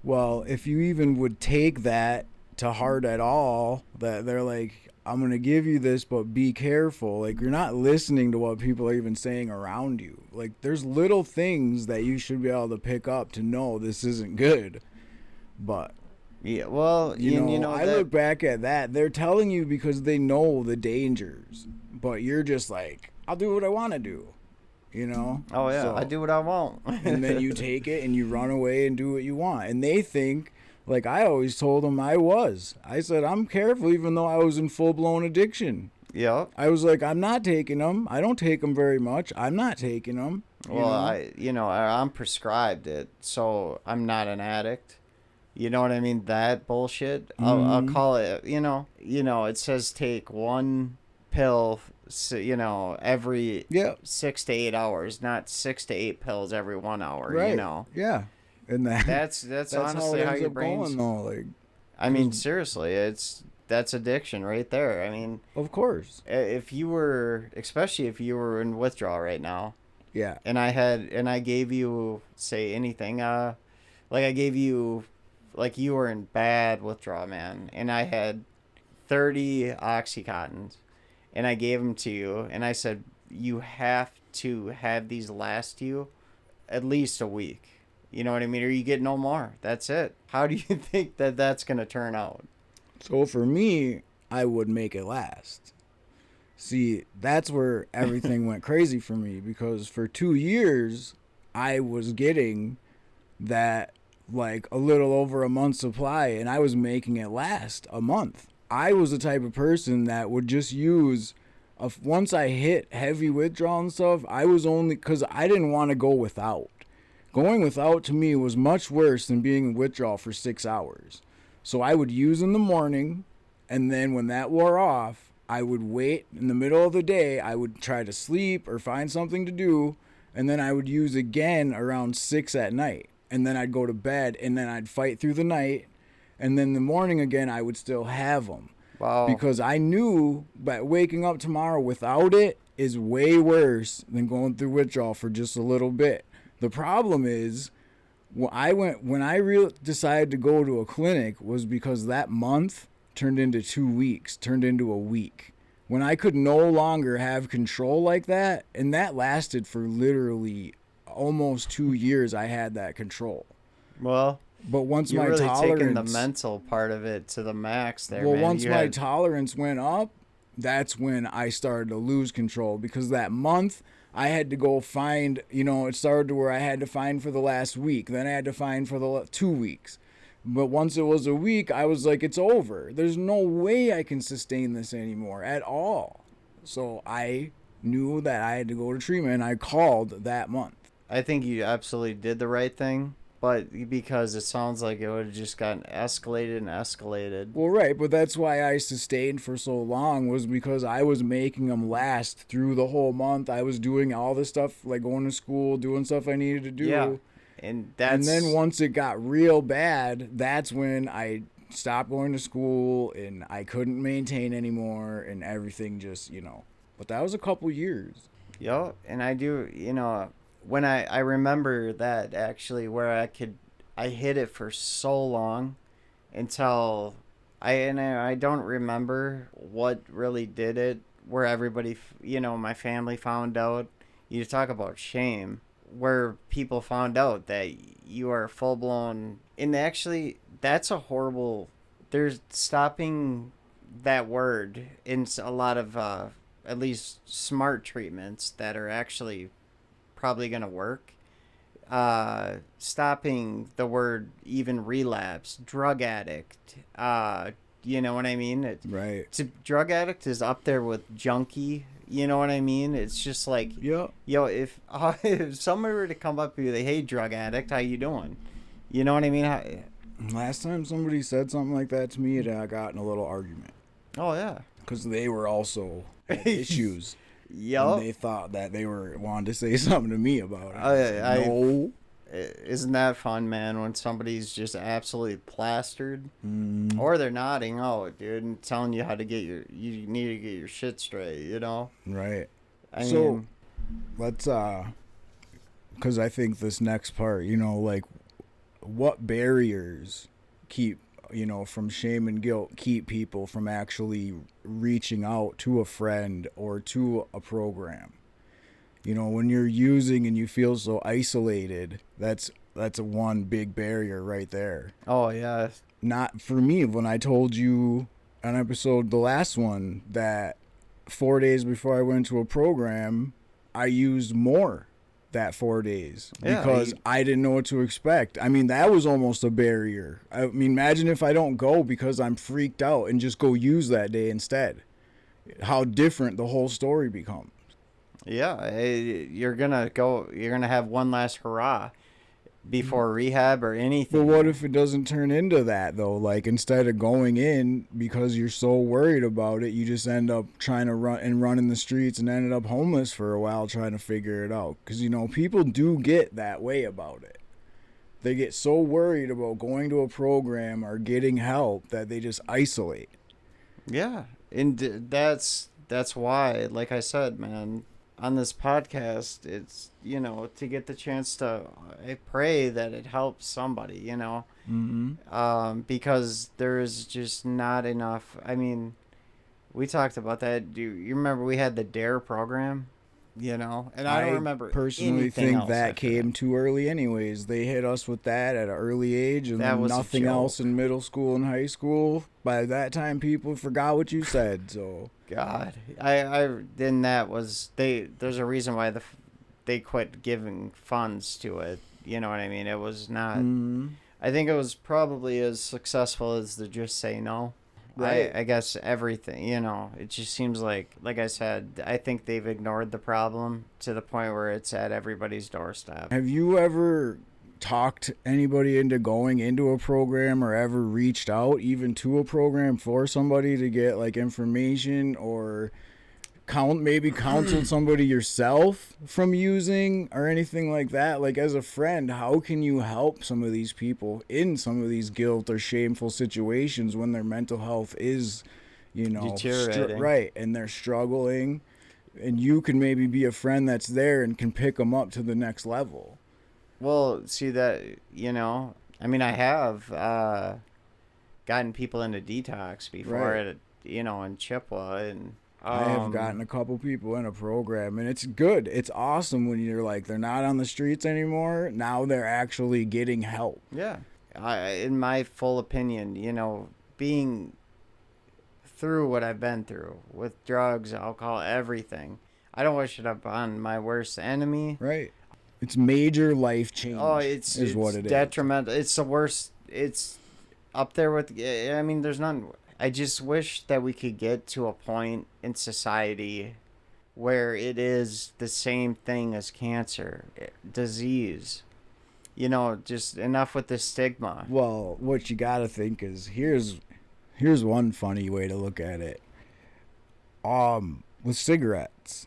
Well, if you even would take that to heart at all, that they're like, "I'm going to give you this, but be careful." Like, you're not listening to what people are even saying around you. Like, there's little things that you should be able to pick up to know this isn't good. But, Yeah, well, you know I look back at that. They're telling you because they know the dangers. But you're just like, I'll do what I want to do. You know? Oh, yeah, So, I do what I want. and then you take it and you run away and do what you want. And they think, like I always told them I said, I'm careful even though I was in full-blown addiction. Yep. I was like, I'm not taking them. I don't take them very much. I'm not taking them. Well, I'm prescribed it, so I'm not an addict. You know what I mean? That bullshit. I'll call it. It says take one pill. Every 6 to 8 hours, not 6 to 8 pills every 1 hour. Right. Yeah. And That's honestly how your brain's. Like, I mean, seriously, that's addiction right there. I mean, of course. Especially if you were in withdrawal right now. Yeah. And I gave you, say anything, like I gave you, like you were in bad withdrawal, man, and I had 30 Oxycontins, and I gave them to you, and I said, you have to have these last you at least a week. You know what I mean? Or you get no more. That's it. How do you think that that's going to turn out? So for me, I would make it last. See, that's where everything went crazy for me, because for 2 years, I was getting that like a little over a month's supply, and I was making it last a month. I was the type of person that would just use, once I hit heavy withdrawal and stuff, I was only, because I didn't want to go without. Going without to me was much worse than being in withdrawal for 6 hours. So I would use in the morning, and then when that wore off, I would wait in the middle of the day. I would try to sleep or find something to do, and then I would use again around 6 at night. And then I'd go to bed, and then I'd fight through the night, and then the morning again I would still have them. Wow. Because I knew that waking up tomorrow without it is way worse than going through withdrawal for just a little bit. The problem is, when I decided to go to a clinic was because that month turned into 2 weeks, turned into a week. When I could no longer have control like that, and that lasted for literally almost 2 years, I had that control. Well, but once you're my really tolerance, taking the mental part of it to the max there, well, man. once my tolerance went up, that's when I started to lose control, because that month I had to go find, it started to where I had to find for the last week. Then I had to find for the 2 weeks. But once it was a week, I was like, it's over. There's no way I can sustain this anymore at all. So I knew that I had to go to treatment, and I called that month. I think you absolutely did the right thing, but because it sounds like it would have just gotten escalated and escalated. Well, right, but that's why I sustained for so long, was because I was making them last through the whole month. I was doing all this stuff, like going to school, doing stuff I needed to do. Yeah. And then once it got real bad, that's when I stopped going to school, and I couldn't maintain anymore, and everything just, But that was a couple years. Yo, and I do, when I remember that actually, where I hid it for so long until I don't remember what really did it, where everybody, my family found out. You talk about shame, where people found out that you are full blown, and actually that's a horrible, there's stopping that word in a lot of at least smart treatments that are actually probably going to work. Stopping the word even relapse, drug addict, you know what I mean? Right. Drug addict is up there with junkie. You know what I mean? It's just like, yeah. Yo, if somebody were to come up to you, hey, drug addict, how you doing? You know what I mean? Last time somebody said something like that to me, I got in a little argument. Oh, yeah. Because they were also issues. Yup. And they thought that they were wanting to say something to me about it. No. Isn't that fun, man, when somebody's just absolutely plastered? Mm, Or they're nodding out, dude, and telling you how to get you need to get your shit straight, you know? right. I So mean, let's because I think this next part, like what barriers keep from shame and guilt keep people from actually reaching out to a friend or to a program. When you're using and you feel so isolated, that's a one big barrier right there. oh, yeah. Not for me. When I told you on episode, the last one, that 4 days before I went to a program, I used more that 4 days Yeah, because I didn't know what to expect. I mean, that was almost a barrier. I mean, imagine if I don't go because I'm freaked out and just go use that day instead. How different the whole story becomes. yeah, you're gonna have one last hurrah before rehab or anything. But what if it doesn't turn into that, though? Like, instead of going in because you're so worried about it, you just end up trying to run in the streets and ended up homeless for a while trying to figure it out. Because, people do get that way about it. They get so worried about going to a program or getting help that they just isolate. Yeah, and that's why, like I said, man, on this podcast, it's to get the chance to, I pray that it helps somebody, Mm-hmm. because there is just not enough. I mean, we talked about that. Do you remember we had the Dare program? And I don't remember personally anything think else that after came too early anyways. They hit us with that at an early age, and That was a nothing else joke. in middle school and high school. By that time, people forgot what you said, so... God, I then that was there's a reason why they quit giving funds to it. You know what I mean? It was not. Mm-hmm. I think it was probably as successful as the Just Say No. Right. I guess everything, it just seems like I said, I think they've ignored the problem to the point where it's at everybody's doorstep. Have you ever talked anybody into going into a program or ever reached out even to a program for somebody to get like information or counseled somebody yourself from using or anything like that? Like, as a friend, how can you help some of these people in some of these guilt or shameful situations when their mental health is Deteriorating. right, and they're struggling, and you can maybe be a friend that's there and can pick them up to the next level? Well, see that, I mean, I have gotten people into detox before, Right. in Chippewa, and I have gotten a couple people in a program, and it's good. It's awesome when you're like, they're not on the streets anymore. Now they're actually getting help. yeah, in my full opinion, being through what I've been through with drugs, alcohol, everything, I don't wish it upon my worst enemy. Right. It's major life change. Oh, it's what it is. detrimental. It's the worst. It's up there with. I mean, there's none. I just wish that we could get to a point in society where it is the same thing as cancer, disease. Just enough with the stigma. Well, what you got to think is here's one funny way to look at it. With cigarettes,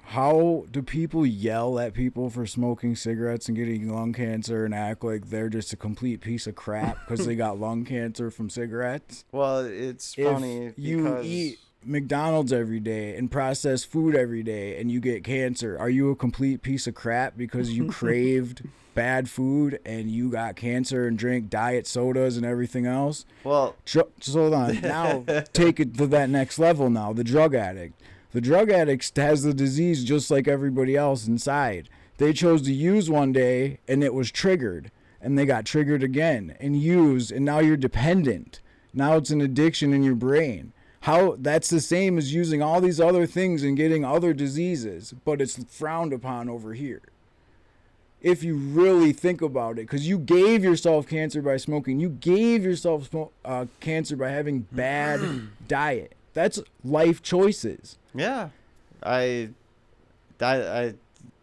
how do people yell at people for smoking cigarettes and getting lung cancer and act like they're just a complete piece of crap because they got lung cancer from cigarettes? Well, it's funny If you because eat McDonald's every day and processed food every day and you get cancer, are you a complete piece of crap because you craved bad food and you got cancer and drank diet sodas and everything else? well, So hold on. Now take it to that next level now. The drug addict. The drug addict has the disease just like everybody else inside. They chose to use one day and it was triggered. And they got triggered again and used, and now you're dependent. Now it's an addiction in your brain. How that's the same as using all these other things and getting other diseases, but it's frowned upon over here. If you really think about it, because you gave yourself cancer by smoking, you gave yourself cancer by having bad diet. That's life choices. yeah,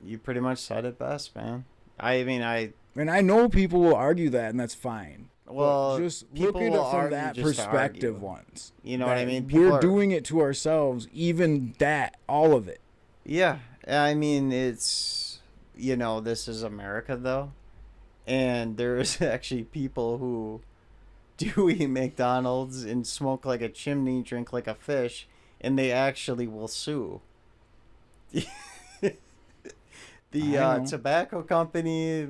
you pretty much said it best, man. I mean, And I know people will argue that, and that's fine. well, But just people look at will it from argue that just to perspective argue. once. You know what I That mean? People We're are- doing it to ourselves, even that, all of it. Yeah, I mean, it's this is America though, And there's actually people who do eat McDonald's and smoke like a chimney, drink like a fish, and they actually will sue. The I know. tobacco company,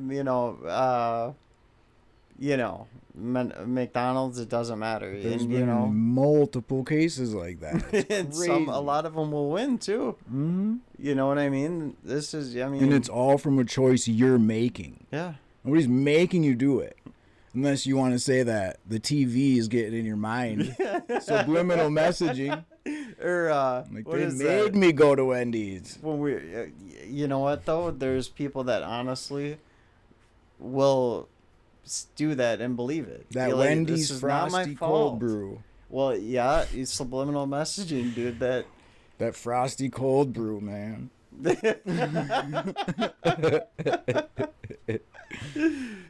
McDonald's, it doesn't matter. There's And, been multiple cases like that. It's and crazy. a lot of them will win too. Mm-hmm. You know what I mean? And it's all from a choice you're making. yeah. Nobody's making you do it. Unless you want to say that the TV is getting in your mind. Subliminal messaging. Or Like, what they is made that? me go to Wendy's. When you know what though? There's people that honestly will do that and believe it. That Be like, Wendy's this is not my Frosty fault. Cold Brew. Well, yeah, it's subliminal messaging, dude. That That Frosty Cold Brew, man. Hey,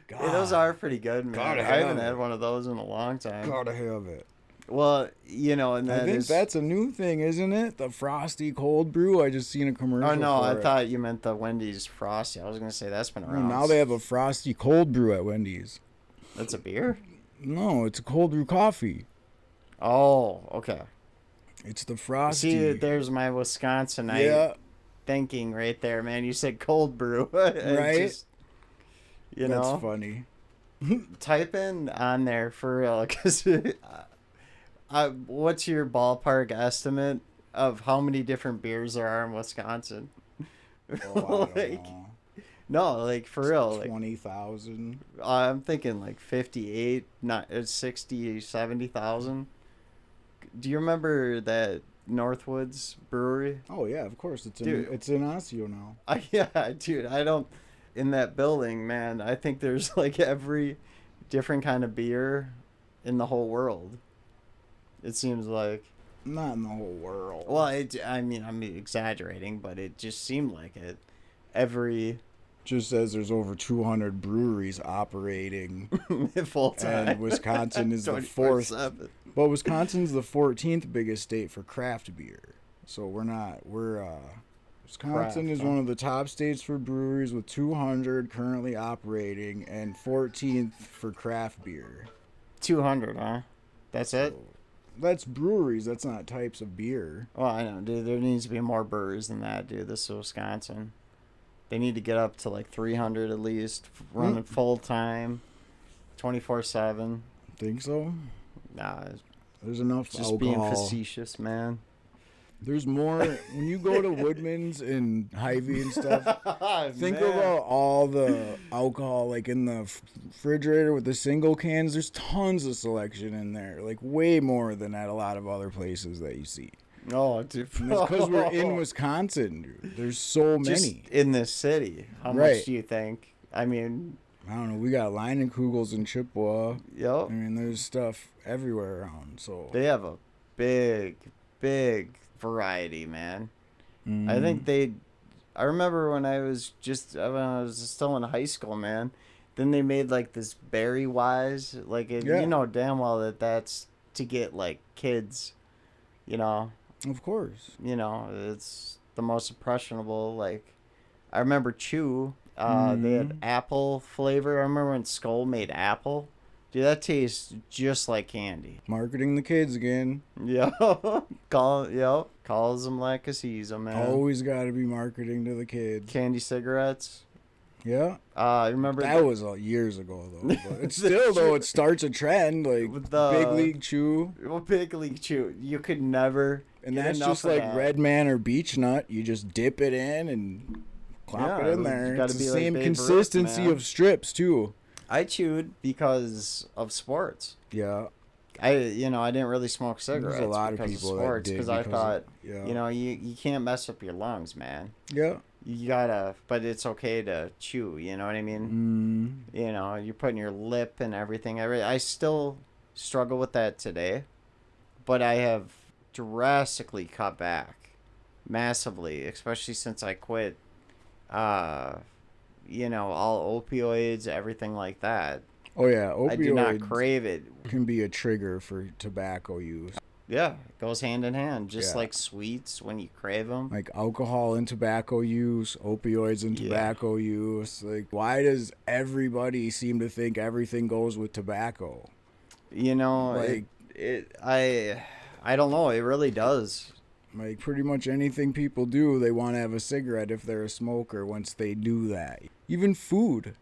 those are pretty good, man. Gotta I haven't have had it. one of those in a long time. Gotta have it. Well, and I that think is. that's a new thing, isn't it? The Frosty Cold Brew. I just seen a commercial. Oh no, I for it. thought you meant the Wendy's Frosty. I was gonna say that's been around. Now they have a Frosty Cold Brew at Wendy's. That's a beer. No, it's a cold brew coffee. Oh, okay. It's the Frosty. See, there's my Wisconsinite yeah, thinking right there, man. You said cold brew, Right? Just, you that's know, funny. type in on there for real, because what's your ballpark estimate of how many different beers there are in Wisconsin? Oh, I don't Like, know. no, like for real, like 20,000. I'm thinking like 58, not 60, 70,000. Do you remember that Northwoods Brewery? Oh yeah, of course. It's Dude. it's in Osseo now. Yeah, dude, I don't. In that building, man, I think there's like every different kind of beer in the whole world. It seems like. Not in the whole world. Well, I mean, I'm exaggerating, but it just seemed like it. Every Just says there's over 200 breweries operating, full time. and Wisconsin is the fourth. 24/7. But Wisconsin's the 14th biggest state for craft beer. So Wisconsin Craft, is huh? one of the top states for breweries with 200 currently operating and 14th for craft beer. 200, huh? That's it? That's breweries, that's not types of beer. Well, I know, dude. There needs to be more breweries than that, dude. This is Wisconsin. They need to get up to like 300 at least, running full time, 24/7. Think so? Nah, it's There's enough just alcohol. being facetious, man. There's more when you go to Woodman's and Hy-Vee and stuff. Think Man. about all the alcohol like in the refrigerator with the single cans. There's tons of selection in there, like way more than at a lot of other places that you see. Oh, dude. And it's because we're in Wisconsin, dude. There's so Just many. in this city. How Right. much do you think? I mean, I don't know. We got Leinenkugels in Chippewa. yep. I mean, there's stuff everywhere around. So They have a big variety, man. Mhm. I think I remember when I was still in high school, man. Then they made like this Berry Wise, like Yeah. you know damn well that's to get like kids, you know, Of course. it's the most impressionable. Like I remember Chew, they had Mhm. apple flavor. I remember when Skull made apple. Dude, that tastes just like candy. Marketing the kids again. Yeah, calls them like he sees them, man. Always got to be marketing to the kids. Candy cigarettes. Yeah. Remember That was years ago, though. But it's still, though, it starts a trend. Like, With the- Big League Chew. Well, Big League Chew. You could never. And get that's enough just of like that. Red Man or Beach Nut. You just dip it in and clop Yeah, it in it's there. gotta It's the be like same Babe Ruth, consistency man. of strips, too. I chewed because of sports. Yeah. I didn't really smoke cigarettes. There's a lot of because people sports that did. because I thought, Yeah. you can't mess up your lungs, man. Yeah. You gotta, but it's okay to chew. You know what I mean? You're putting your lip and everything. I still struggle with that today, but I have drastically cut back, massively, especially since I quit. All opioids, everything like that. Oh, yeah. I do not Opioids crave it. can be a trigger for tobacco use. Yeah, it goes hand in hand. Just Yeah. like sweets when you crave them. Like alcohol and tobacco use, opioids and Yeah. tobacco use. Like, why does everybody seem to think everything goes with tobacco? You know, Like, I don't know. It really does. like pretty much anything people do, they want to have a cigarette if they're a smoker once they do that. Even food.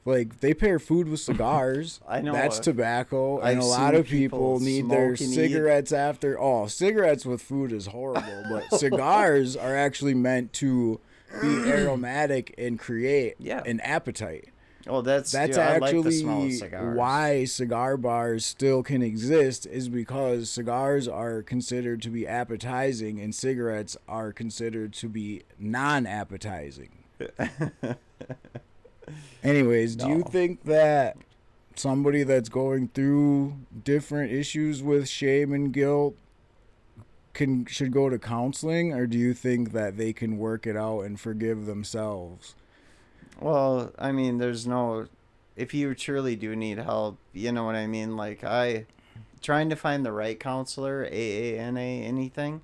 Like, they pair food with cigars. I know. That's tobacco. And I've a lot seen of people need their smoke and eat. cigarettes after. Oh, cigarettes with food is horrible. But cigars are actually meant to be aromatic and create Yeah. an appetite. Oh, that's That's dude, I like the smell of actually cigars. why cigar bars still can exist, is because cigars are considered to be appetizing and cigarettes are considered to be non-appetizing. Anyways, do you No. think that somebody that's going through different issues with shame and guilt should go to counseling, or do you think that they can work it out and forgive themselves? Well, I mean, there's no. If you truly do need help, you know what I mean. Like trying to find the right counselor, AANA, anything.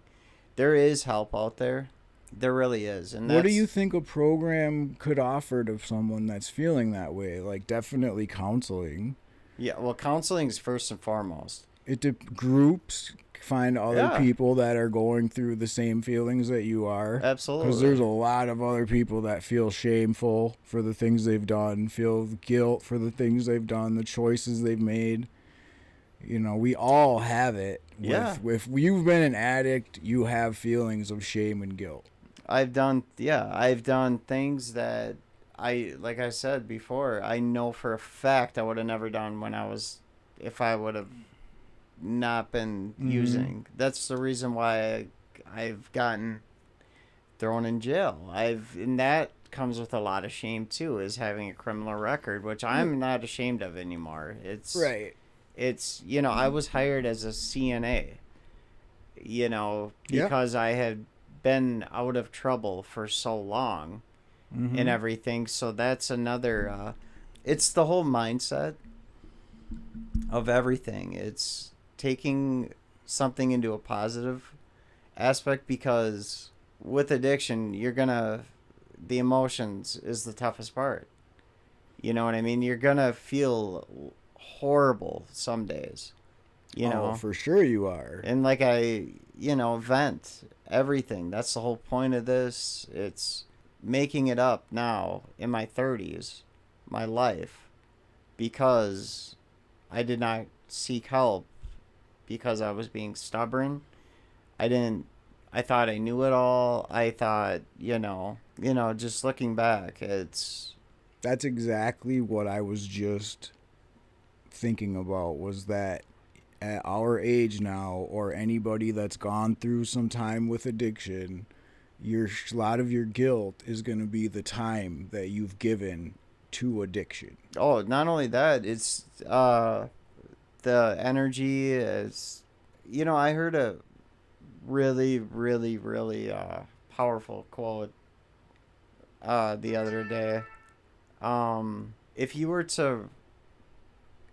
There is help out there. There really is, and What do that's you think a program could offer to someone that's feeling that way? Like, definitely counseling. yeah. Well, counseling is first and foremost. Groups find other Yeah. people that are going through the same feelings that you are. Absolutely. Because there's a lot of other people that feel shameful for the things they've done, feel guilt for the things they've done, the choices they've made. You know, we all have it. Yeah. If you've been an addict, you have feelings of shame and guilt. I've done things that like I said before, I know for a fact I would have never done if I would have not been using. That's the reason why I've gotten thrown in jail. And that comes with a lot of shame too, is having a criminal record, which I'm not ashamed of anymore. Right. It's I was hired as a CNA, Yeah. because I had been out of trouble for so long and everything. So that's another it's the whole mindset of everything. It's taking something into a positive aspect, because with addiction, the emotions is the toughest part. You know what I mean? You're gonna feel horrible some days, Oh, for sure you are. and like vent everything. That's the whole point of this. It's making it up now in my 30s, my life, because I did not seek help, because I was being stubborn. I thought I knew it all. I thought, just looking back, That's exactly what I was just thinking about, was that at our age now, or anybody that's gone through some time with addiction, a lot of your guilt is going to be the time that you've given to addiction. oh, not only that, it's the energy is, I heard a really, really, really powerful quote the other day. If you were to,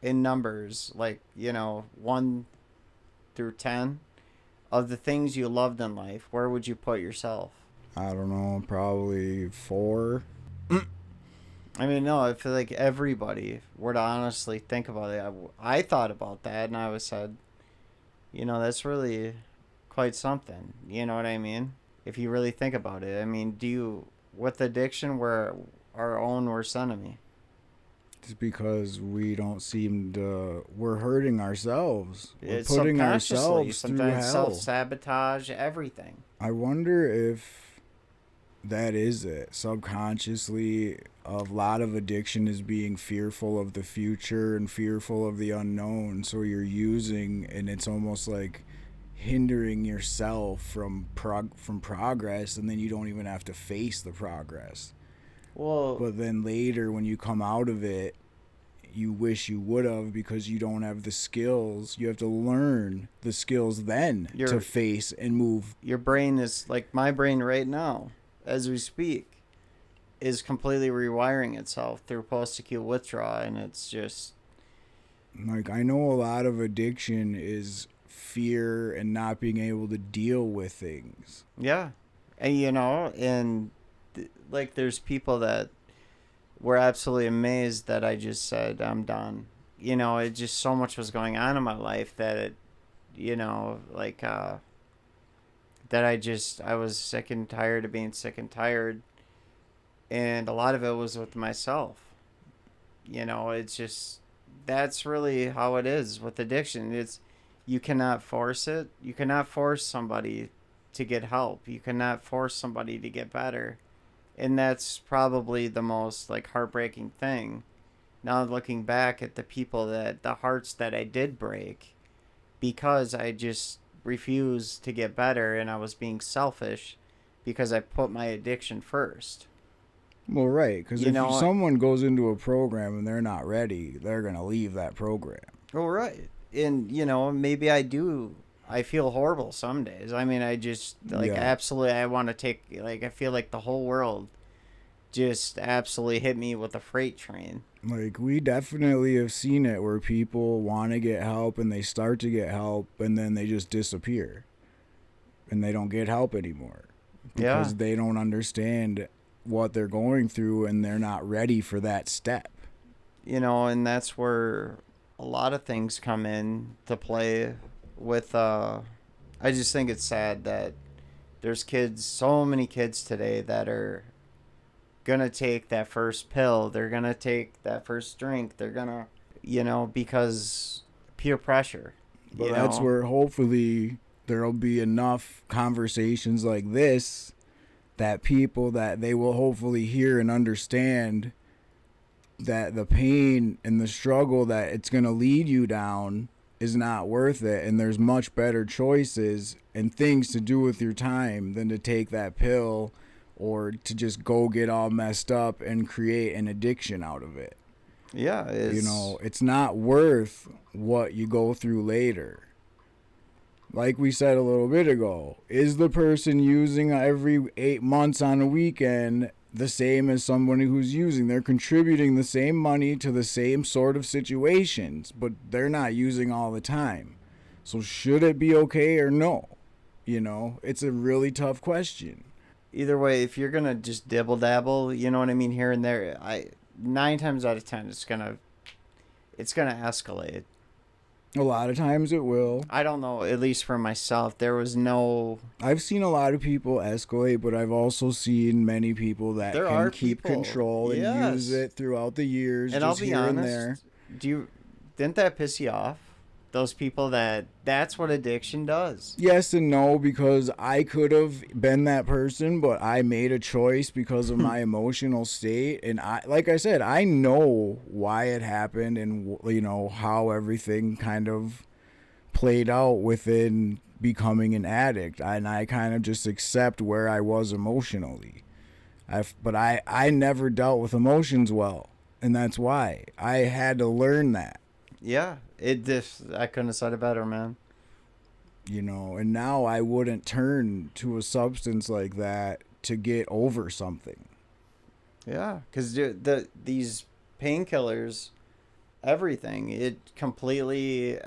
in numbers, like, 1 through 10, of the things you loved in life, where would you put yourself? I don't know, probably 4. I mean, no, I feel like everybody were to honestly think about it. I thought about that, and I said, that's really quite something. You know what I mean? If you really think about it. I mean, with addiction, we're our own worst enemy. Just because we don't we're hurting ourselves. We're It's putting subconsciously, ourselves through sometimes hell. self-sabotage, everything. I wonder if that is it. Subconsciously, a lot of addiction is being fearful of the future and fearful of the unknown. So you're using, and it's almost like hindering yourself from progress, and then you don't even have to face the progress. Well, But then later, when you come out of it, you wish you would have, because you don't have the skills. You have to learn the skills then to face and move. your brain is like my brain right now, as we speak, is completely rewiring itself through post-acute withdrawal, and it's just Like, I know a lot of addiction is fear and not being able to deal with things. Yeah. And, like, there's people that were absolutely amazed that I just said, I'm done. It just so much was going on in my life that it, like, that I was sick and tired of being sick and tired. And a lot of it was with myself. It's just, that's really how it is with addiction. You cannot force it. You cannot force somebody to get help. You cannot force somebody to get better. And that's probably the most, like, heartbreaking thing. Now looking back at the hearts that I did break because I just refused to get better and I was being selfish because I put my addiction first. Well, right, because if someone goes into a program and they're not ready, they're going to leave that program. Oh, right. And, maybe I feel horrible some days. I mean, I just, like, absolutely, I want to take, like, I feel like the whole world just absolutely hit me with a freight train. Like, we definitely have seen it where people want to get help and they start to get help and then they just disappear and they don't get help anymore because they don't understand what they're going through and they're not ready for that step. And that's where a lot of things come in to play with, I just think it's sad that there's so many kids today that are gonna take that first pill, they're gonna take that first drink, they're gonna, because peer pressure. But that's where hopefully there'll be enough conversations like this that people that they will hopefully hear and understand that the pain and the struggle that it's going to lead you down is not worth it, and there's much better choices and things to do with your time than to take that pill or to just go get all messed up and create an addiction out of it. Yeah, it's not worth what you go through later. Like we said a little bit ago, is the person using every 8 months on a weekend the same as somebody who's using? They're contributing the same money to the same sort of situations, but they're not using all the time. So should it be okay or no? It's a really tough question. Either way, if you're gonna just dibble dabble, you know what I mean, here and there, 9 times out of 10 it's gonna escalate. A lot of times it will. I don't know, at least for myself, I've seen a lot of people escalate, but I've also seen many people that can keep control and use it throughout the years. And I'll be honest, didn't that piss you off? Those people that's what addiction does. Yes and no, because I could have been that person, but I made a choice because of my emotional state. And like I said, I know why it happened and, how everything kind of played out within becoming an addict. And I kind of just accept where I was emotionally. But I never dealt with emotions well. And that's why I had to learn that. Yeah, I couldn't have said it better, man. And now I wouldn't turn to a substance like that to get over something. Yeah, because these painkillers, everything, it completely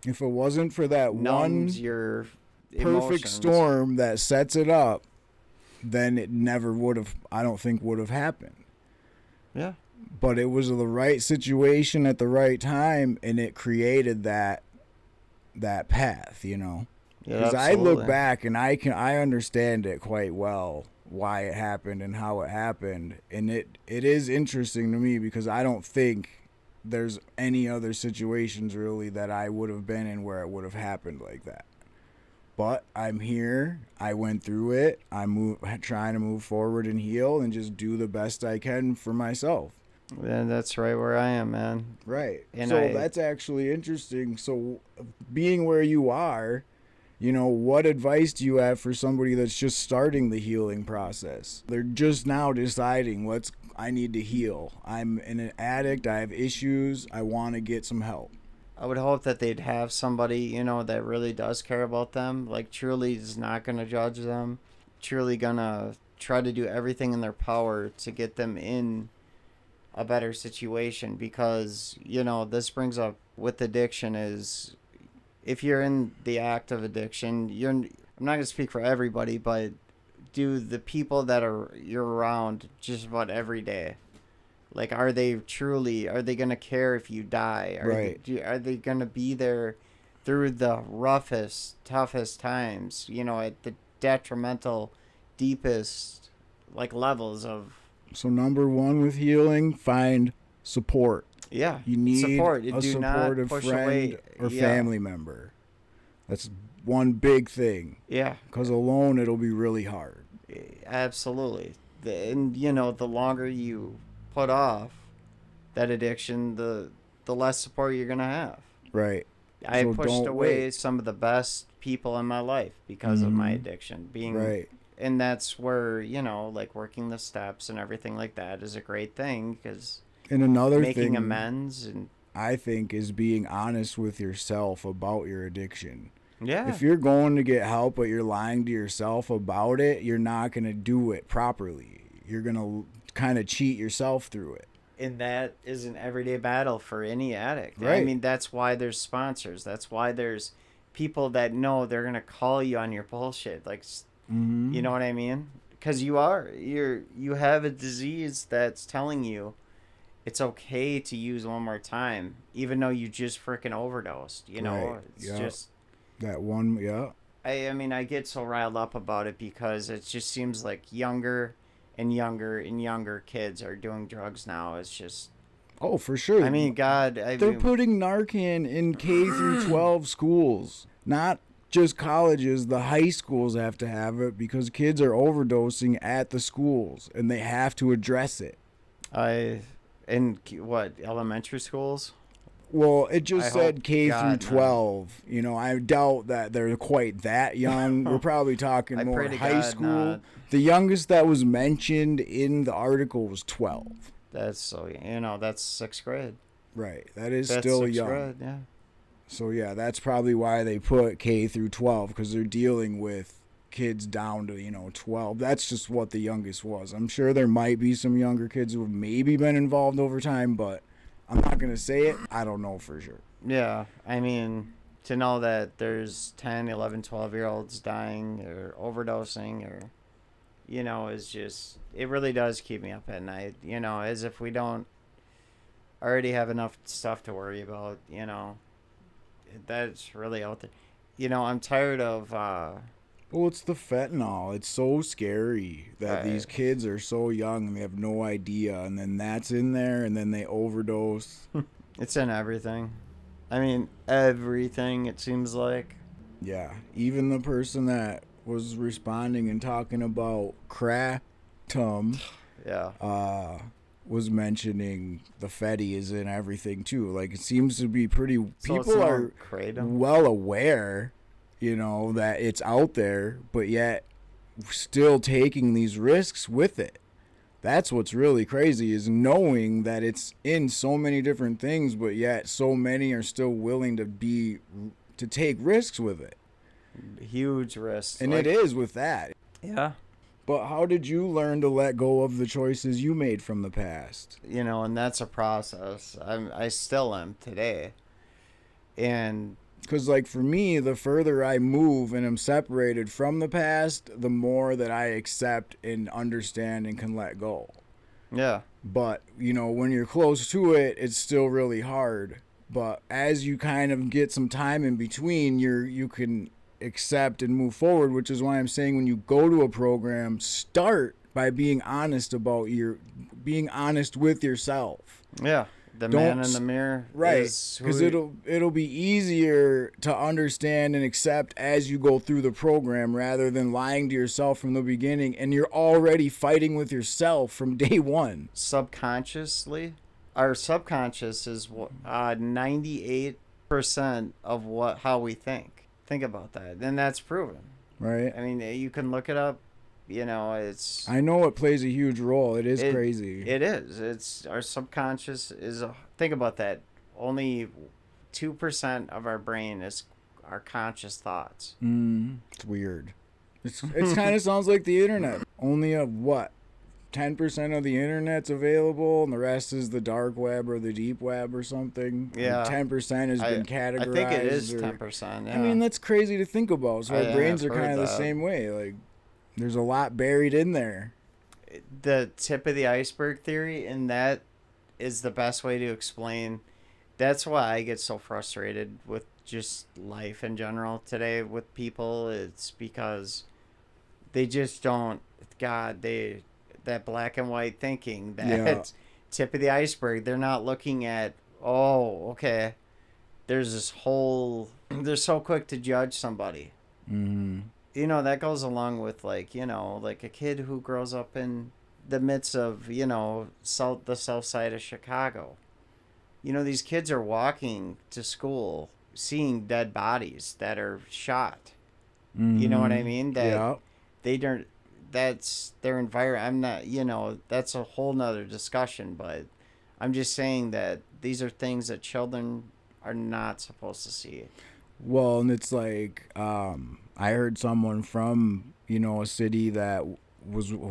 if it wasn't for that one your perfect emotions. storm that sets it up, then it never would have, I don't think, would have happened. Yeah. But it was the right situation at the right time, and it created that path, Yeah, because I look back and I understand it quite well, why it happened and how it happened, and it is interesting to me because I don't think there's any other situations really that I would have been in where it would have happened like that. But I'm here. I went through it. I'm trying to move forward and heal and just do the best I can for myself. And that's right where I am, man. Right. And that's actually interesting. So being where you are, what advice do you have for somebody that's just starting the healing process? They're just now deciding I need to heal. I'm an addict. I have issues. I want to get some help. I would hope that they'd have somebody, that really does care about them, like truly is not going to judge them, truly going to try to do everything in their power to get them in a better situation, because, this brings up with addiction is if you're in the act of addiction, I'm not going to speak for everybody, but do the people that you're around just about every day, like, are they going to care if you die? Right. Are they going to be there through the roughest, toughest times, at the detrimental, deepest, like, levels of... So number one with healing, find support. Yeah. You need support. a Do supportive not push friend away. or Yeah. family member. That's one big thing. Yeah. Because alone, it'll be really hard. Absolutely. And, the longer you put off that addiction, the less support you're going to have. Right. I So pushed don't away wait. some of the best people in my life because of my addiction. Right. And that's where, like, working the steps and everything like that is a great thing, because And another making thing amends and... I think is being honest with yourself about your addiction. Yeah. If you're going to get help but you're lying to yourself about it, you're not going to do it properly. You're going to kind of cheat yourself through it. And that is an everyday battle for any addict. Right. I mean, that's why there's sponsors. That's why there's people that know they're going to call you on your bullshit. Like, you know what I mean? Because you have a disease that's telling you it's okay to use one more time, even though you just freaking overdosed. Right. It's Yeah. just... That one, yeah. I mean, I get so riled up about it because it just seems like younger and younger and younger kids are doing drugs now. It's just... Oh, for sure. I mean, God... They're putting Narcan in K through 12 schools. Not just colleges. The high schools have to have it because kids are overdosing at the schools, and they have to address it. In what, elementary schools? Well, it just said K God, through 12. I doubt that they're quite that young. We're probably talking I more pray to high God school. not. The youngest that was mentioned in the article was 12. That's so, that's 6th grade. Right. That is That's still 6th young. grade, yeah. So, yeah, that's probably why they put K through 12, because they're dealing with kids down to, 12. That's just what the youngest was. I'm sure there might be some younger kids who have maybe been involved over time, but I'm not going to say it. I don't know for sure. Yeah, I mean, to know that there's 10, 11, 12-year-olds dying or overdosing or, is just, it really does keep me up at night, as if we don't already have enough stuff to worry about, that's really out there. I'm tired of... Well, it's the fentanyl. It's so scary that these kids are so young and they have no idea, and then that's in there, and then they overdose. It's in everything. I mean, everything, it seems like. Yeah, even the person that was responding and talking about kratom, was mentioning the fetty is in everything too. Like, it seems to be pretty... So people are kratom? well aware, that it's out there, but yet still taking these risks with it. That's what's really crazy, is knowing that it's in so many different things, but yet so many are still willing to take risks with it. Huge risks. And it is with that. Yeah. But how did you learn to let go of the choices you made from the past? And that's a process. I still am today. And... Because, like, for me, the further I move and am separated from the past, the more that I accept and understand and can let go. Yeah. But, when you're close to it, it's still really hard. But as you kind of get some time in between, you can accept and move forward, which is why I'm saying when you go to a program, start by being honest with yourself. Yeah. The man in the mirror, right? Because it'll be easier to understand and accept as you go through the program, rather than lying to yourself from the beginning, and you're already fighting with yourself from day one. Subconsciously, our subconscious is 98% of how we think. Think about that, and that's proven. Right. I mean, you can look it up. It's... I know it plays a huge role. It is crazy. It is. It's our subconscious is... think about that. Only 2% of our brain is our conscious thoughts. It's weird. It kind of sounds like the internet. Only a 10% of the internet's available and the rest is the dark web or the deep web or something. Yeah. 10% has been categorized. I think it is or, 10%. Yeah. I mean, that's crazy to think about. So our brains are I've heard kind of the that. same way. Like, there's a lot buried in there. The tip of the iceberg theory, and that is the best way to explain. That's why I get so frustrated with just life in general today with people. It's because they just don't, that black and white thinking, that tip of the iceberg. They're not looking at, oh, okay, there's this whole, they're so quick to judge somebody. Mm-hmm. You know, that goes along with, like, you know, like a kid who grows up in the midst of, you know, the south side of Chicago. You know, these kids are walking to school seeing dead bodies that are shot. Mm-hmm. You know what I mean? That Yeah. they don't, that's their environment. I'm not, you know, that's a whole nother discussion, but I'm just saying that these are things that children are not supposed to see. Well, and it's like, I heard someone from, you know, a city that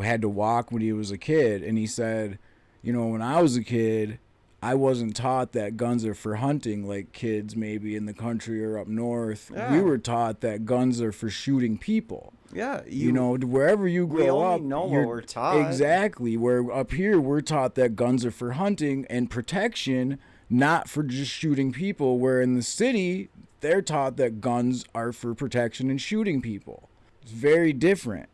had to walk when he was a kid, and he said, you know, when I was a kid, I wasn't taught that guns are for hunting like kids maybe in the country or up north. Yeah. We were taught that guns are for shooting people. Yeah, You know, wherever you we grow only up, know what we're taught. Exactly. Where up here we're taught that guns are for hunting and protection, not for just shooting people. Where in the city, they're taught that guns are for protection and shooting people. It's very different.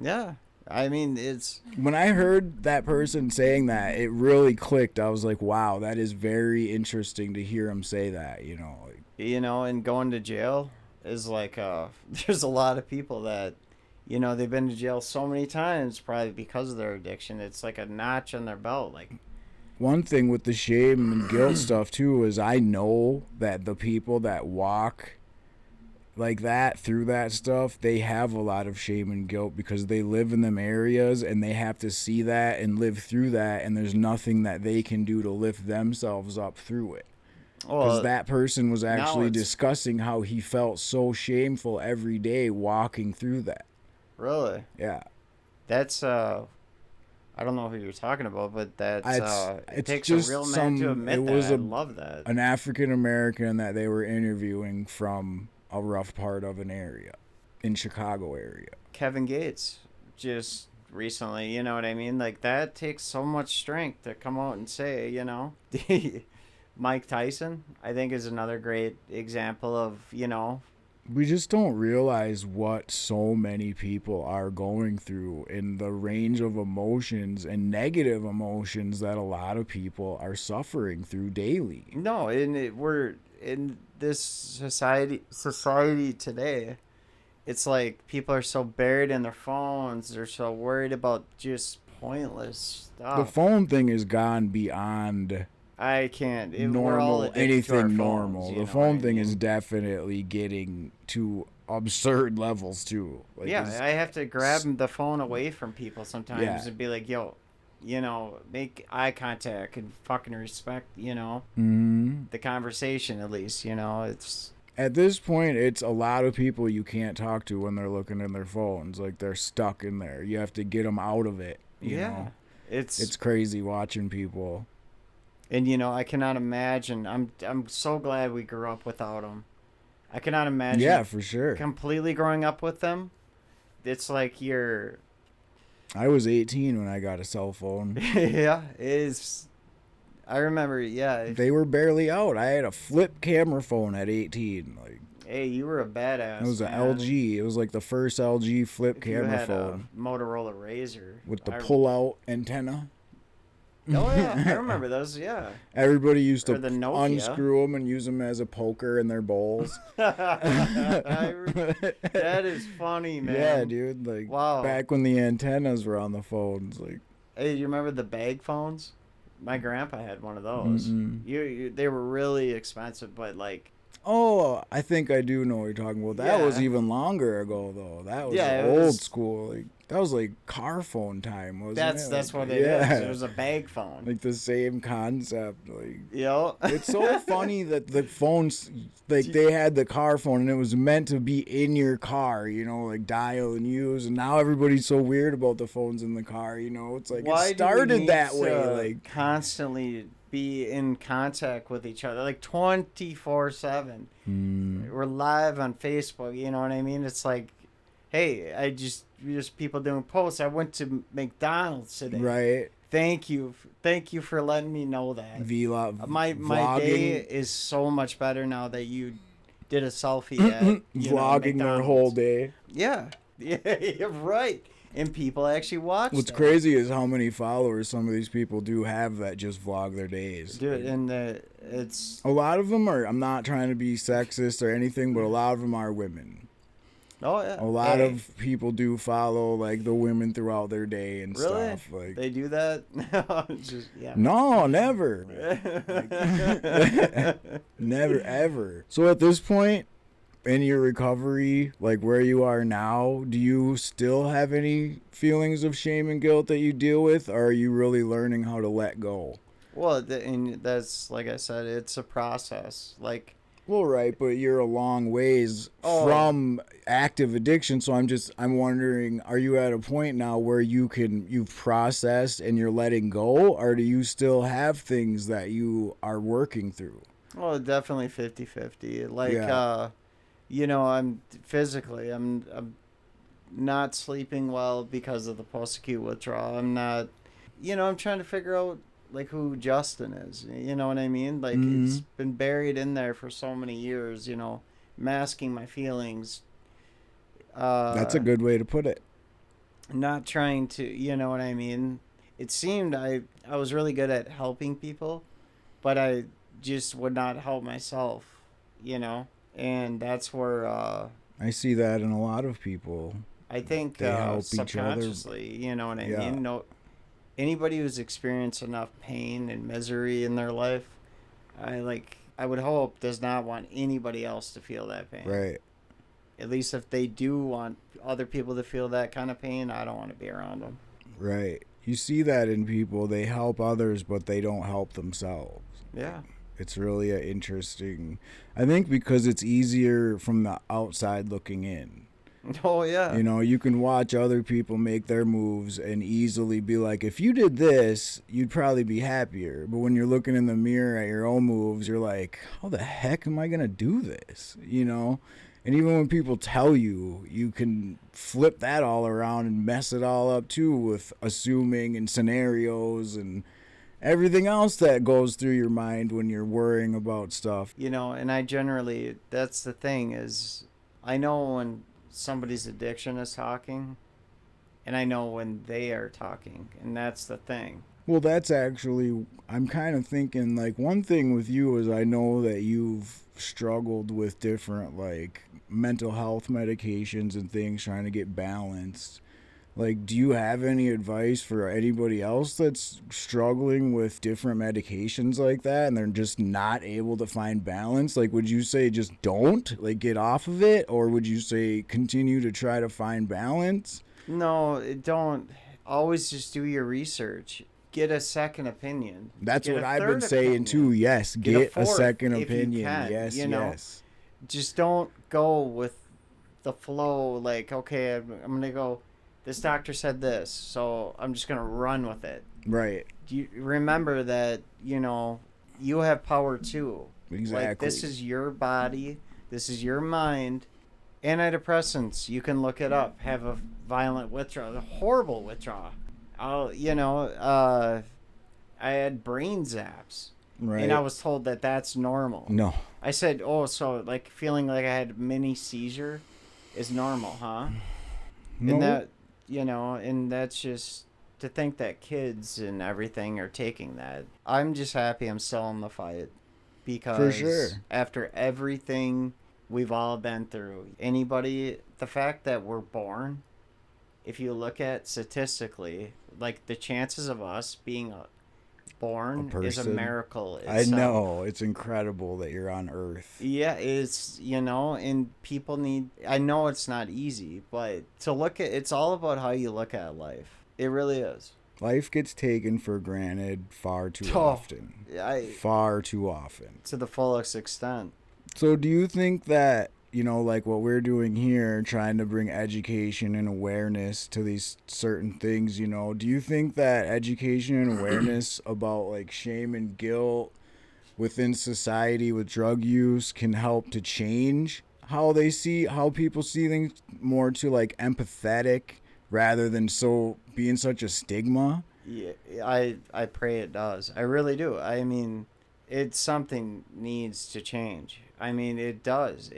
Yeah. I mean, it's... When I heard that person saying that, it really clicked. I was like, wow, that is very interesting to hear him say that, you know. You know, and going to jail is like, there's a lot of people that, you know, they've been to jail so many times probably because of their addiction. It's like a notch on their belt. Like, one thing with the shame and guilt stuff, too, is I know that the people that walk like that through that stuff, they have a lot of shame and guilt because they live in them areas and they have to see that and live through that, and there's nothing that they can do to lift themselves up through it. Because that person was actually discussing how he felt so shameful every day walking through that. Really? Yeah. That's I don't know who you're talking about, but that's it takes just a real man to admit that. I love that. An African American that they were interviewing from a rough part of an area in Chicago area. Kevin Gates just recently, you know what I mean? Like, that takes so much strength to come out and say, you know. Mike Tyson, I think, is another great example of, you know. We just don't realize what so many people are going through in the range of emotions and negative emotions that a lot of people are suffering through daily. No, we're in this society today. It's like people are so buried in their phones. They're so worried about just pointless stuff. The phone thing has gone beyond I can't. Normal, anything normal. The phone thing is is definitely getting to absurd levels too. Like, yeah, I have to grab the phone away from people sometimes Yeah. and be like, yo, you know, make eye contact and fucking respect, you know, the conversation at least, you know. It's at this point, it's a lot of people you can't talk to when they're looking in their phones. Like, they're stuck in there. You have to get them out of it. You know? It's crazy watching people. And, you know, I cannot imagine. I'm so glad we grew up without them. I cannot imagine. Yeah, for sure. Completely growing up with them. It's like you're. I was 18 when I got a cell phone. Yeah, I remember. Yeah. They were barely out. I had a flip camera phone at 18. Like, hey, you were a badass. it was man. an LG. It was like the first LG flip If camera you had phone a Motorola Razr with the pull-out antenna. Oh yeah, I remember those. Yeah. Everybody used to Or the Nokia. unscrew them and use them as a poker in their bowls. That is funny, man. Yeah, dude. Like, Wow. back when the antennas were on the phones. Like, Hey, you remember the bag phones? My grandpa had one of those. Mm-mm. They were really expensive, but like Oh, I think I do know what you're talking about. That was Yeah. even longer ago, though. That was Yeah, it old was. school. Like that was like car phone time, wasn't it? That's Like, what it is. It yeah, was a bag phone. like the same concept. Like Yo. it's so funny that the phones, like they had the car phone and it was meant to be in your car, like dial and use. And now everybody's so weird about the phones in the car. It's like it Why do we started need that way. to Like constantly be in contact with each other, like 24/7? We're live on Facebook. You know what I mean? It's like, hey, just people doing posts. I went to McDonald's today. right, Thank you, for letting me know that. vlog, My day vlogging, is so much better now that you did a selfie at vlogging their whole McDonald's. day. Yeah, yeah, you're right. And people actually watch. What's that. crazy is how many followers some of these people do have that just vlog their days. Dude, and it's A lot of them are, I'm not trying to be sexist or anything, but a lot of them are women. oh yeah. A lot Hey, of people do follow like the women throughout their day and really stuff. Like they do that. Just yeah. no, never. Never ever. So at this point in your recovery, like where you are now, do you still have any feelings of shame and guilt that you deal with, or are you really learning how to let go? Well, and that's like I said, it's a process. Like Well, right, but you're a long ways Oh. from active addiction, so I'm wondering, are you at a point now where you've processed and you're letting go, or do you still have things that you are working through? well, definitely 50-50. Like Yeah. I'm physically, I'm not sleeping well because of the post-acute withdrawal. I'm not, I'm trying to figure out like who Justin is. You know what I mean? Like it's been buried in there for so many years. Masking my feelings. That's a good way to put it. Not trying to, you know what I mean? It seemed I was really good at helping people, but I just would not help myself. And that's where I see that in a lot of people. I think They help each other. subconsciously, you know what I Yeah. mean? No, anybody who's experienced enough pain and misery in their life, I would hope does not want anybody else to feel that pain. Right. At least if they do want other people to feel that kind of pain, I don't want to be around them. Right. You see that in people. They help others, but they don't help themselves. Yeah. It's really a interesting. I think because it's easier from the outside looking in. Oh yeah. You can watch other people make their moves and easily be like, if you did this, you'd probably be happier. But when you're looking in the mirror at your own moves, you're like, how the heck am I going to do this? And even when people tell you, you can flip that all around and mess it all up too with assuming and scenarios and everything else that goes through your mind when you're worrying about stuff. And I generally, that's the thing is, I know when somebody's addiction is talking, and I know when they are talking, and that's the thing. Well, that's actually, I'm kind of thinking, like, one thing with you is I know that you've struggled with different, like, mental health medications and things trying to get balanced. Like, do you have any advice for anybody else that's struggling with different medications like that and they're just not able to find balance? Like, would you say just don't, like, get off of it? Or would you say continue to try to find balance? No, don't. Always just do your research. Get a second opinion. That's Get what a I've been third saying opinion. too. Yes, Get get a a fourth second if you opinion. can, Yes, yes. Just don't go with the flow. Like, okay, I'm going to go, this doctor said this, so I'm just going to run with it. Right. You remember that, you have power too. Exactly. Like, this is your body. This is your mind. Antidepressants, you can look it up. Have a violent withdrawal, a horrible withdrawal. I had brain zaps. Right. And I was told that that's normal. No. I said, oh, so like feeling like I had a mini seizure is normal, huh? No. And that, and that's just to think that kids and everything are taking that. I'm just happy I'm still in the fight because For sure. after everything we've all been through, the fact that we're born, if you look at statistically, like the chances of us being born is a miracle itself. I know. It's incredible that you're on Earth. Yeah, it's, and people need, I know it's not easy, but to look at, it's all about how you look at life. It really is. Life gets taken for granted far too often. Far too often. To the fullest extent. So do you think that, like what we're doing here, trying to bring education and awareness to these certain things, do you think that education and awareness about like shame and guilt within society with drug use can help to change how people see things, more to like empathetic rather than being such a stigma? Yeah, I pray it does. I really do. I mean, it's something needs to change. I mean, it does.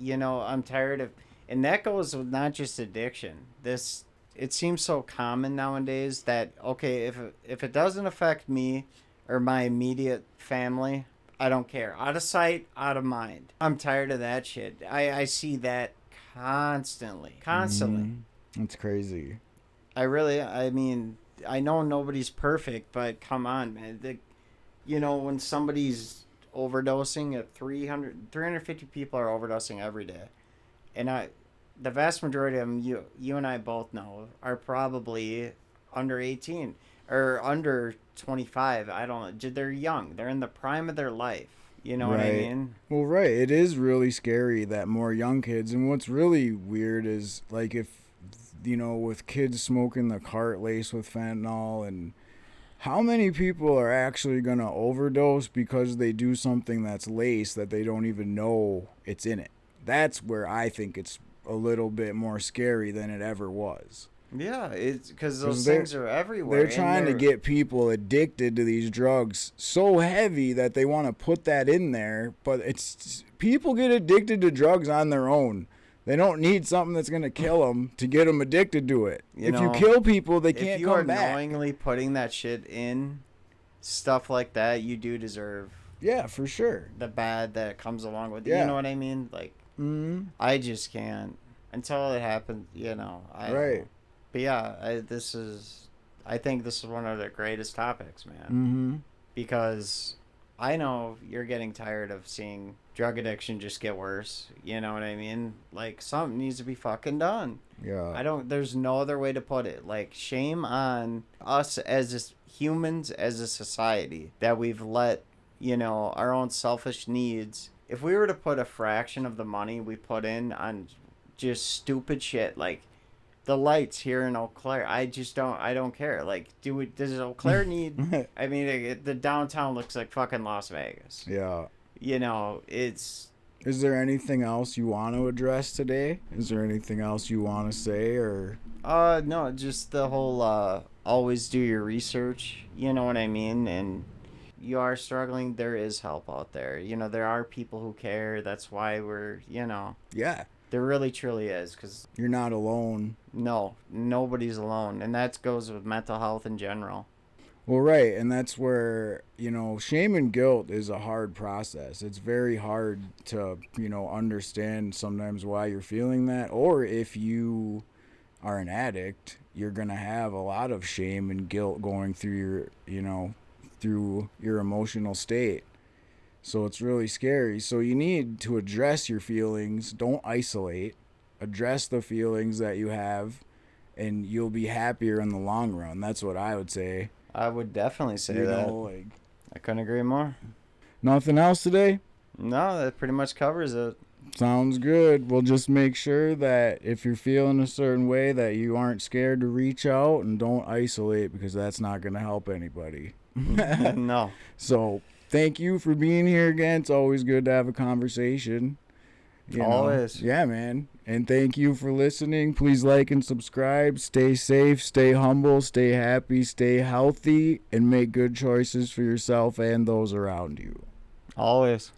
I'm tired of, and that goes with not just addiction. It seems so common nowadays that, okay, if it doesn't affect me or my immediate family, I don't care. Out of sight, out of mind. I'm tired of that shit. I see that constantly. That's crazy. I mean, I know nobody's perfect, but come on, man. When somebody's overdosing at 350 people are overdosing every day. And the vast majority of them, you and I both know, are probably under 18 or under 25. I don't know. They're young. They're in the prime of their life. You know what I mean? Well, right. It is really scary that more young kids, and what's really weird is like if, with kids smoking the cart laced with fentanyl, and how many people are actually going to overdose because they do something that's laced that they don't even know it's in it. That's where I think it's a little bit more scary than it ever was. Yeah, it's because those things are everywhere. They're trying to get people addicted to these drugs so heavy that they want to put that in there, but people get addicted to drugs on their own. They don't need something that's going to kill them to get them addicted to it. If you kill people, they can't come back. If you are knowingly putting that shit in, stuff like that, you do deserve. Yeah, for sure. The bad that comes along with it. Yeah. You know what I mean? Like, I just can't. Until it happens, Right. But yeah, I think this is one of the greatest topics, man. Because I know you're getting tired of seeing drug addiction just get worse. You know what I mean? Like, something needs to be fucking done. Yeah. There's no other way to put it. Like, shame on us as humans, as a society, that we've let, our own selfish needs. If we were to put a fraction of the money we put in on just stupid shit, like the lights here in Eau Claire, I don't care. Like, does Eau Claire need, I mean, the downtown looks like fucking Las Vegas. Yeah. Is there anything else you want to address today? Is there anything else you want to say, or? No, just the whole, always do your research, you know what I mean? And you are struggling, there is help out there. There are people who care. That's why we're, Yeah. There really, truly is, because you're not alone. No, nobody's alone. And that goes with mental health in general. Well, right. And that's where, shame and guilt is a hard process. It's very hard to, understand sometimes why you're feeling that. Or if you are an addict, you're going to have a lot of shame and guilt going through through your emotional state. So it's really scary. So you need to address your feelings. Don't isolate. Address the feelings that you have, and you'll be happier in the long run. That's what I would say. I would definitely say that. I couldn't agree more. Nothing else today? No, that pretty much covers it. Sounds good. We'll just make sure that if you're feeling a certain way, that you aren't scared to reach out, and don't isolate, because that's not going to help anybody. No. So thank you for being here again. It's always good to have a conversation. Always. Yeah, man. And thank you for listening. Please like and subscribe. Stay safe, stay humble, stay happy, stay healthy, and make good choices for yourself and those around you. Always.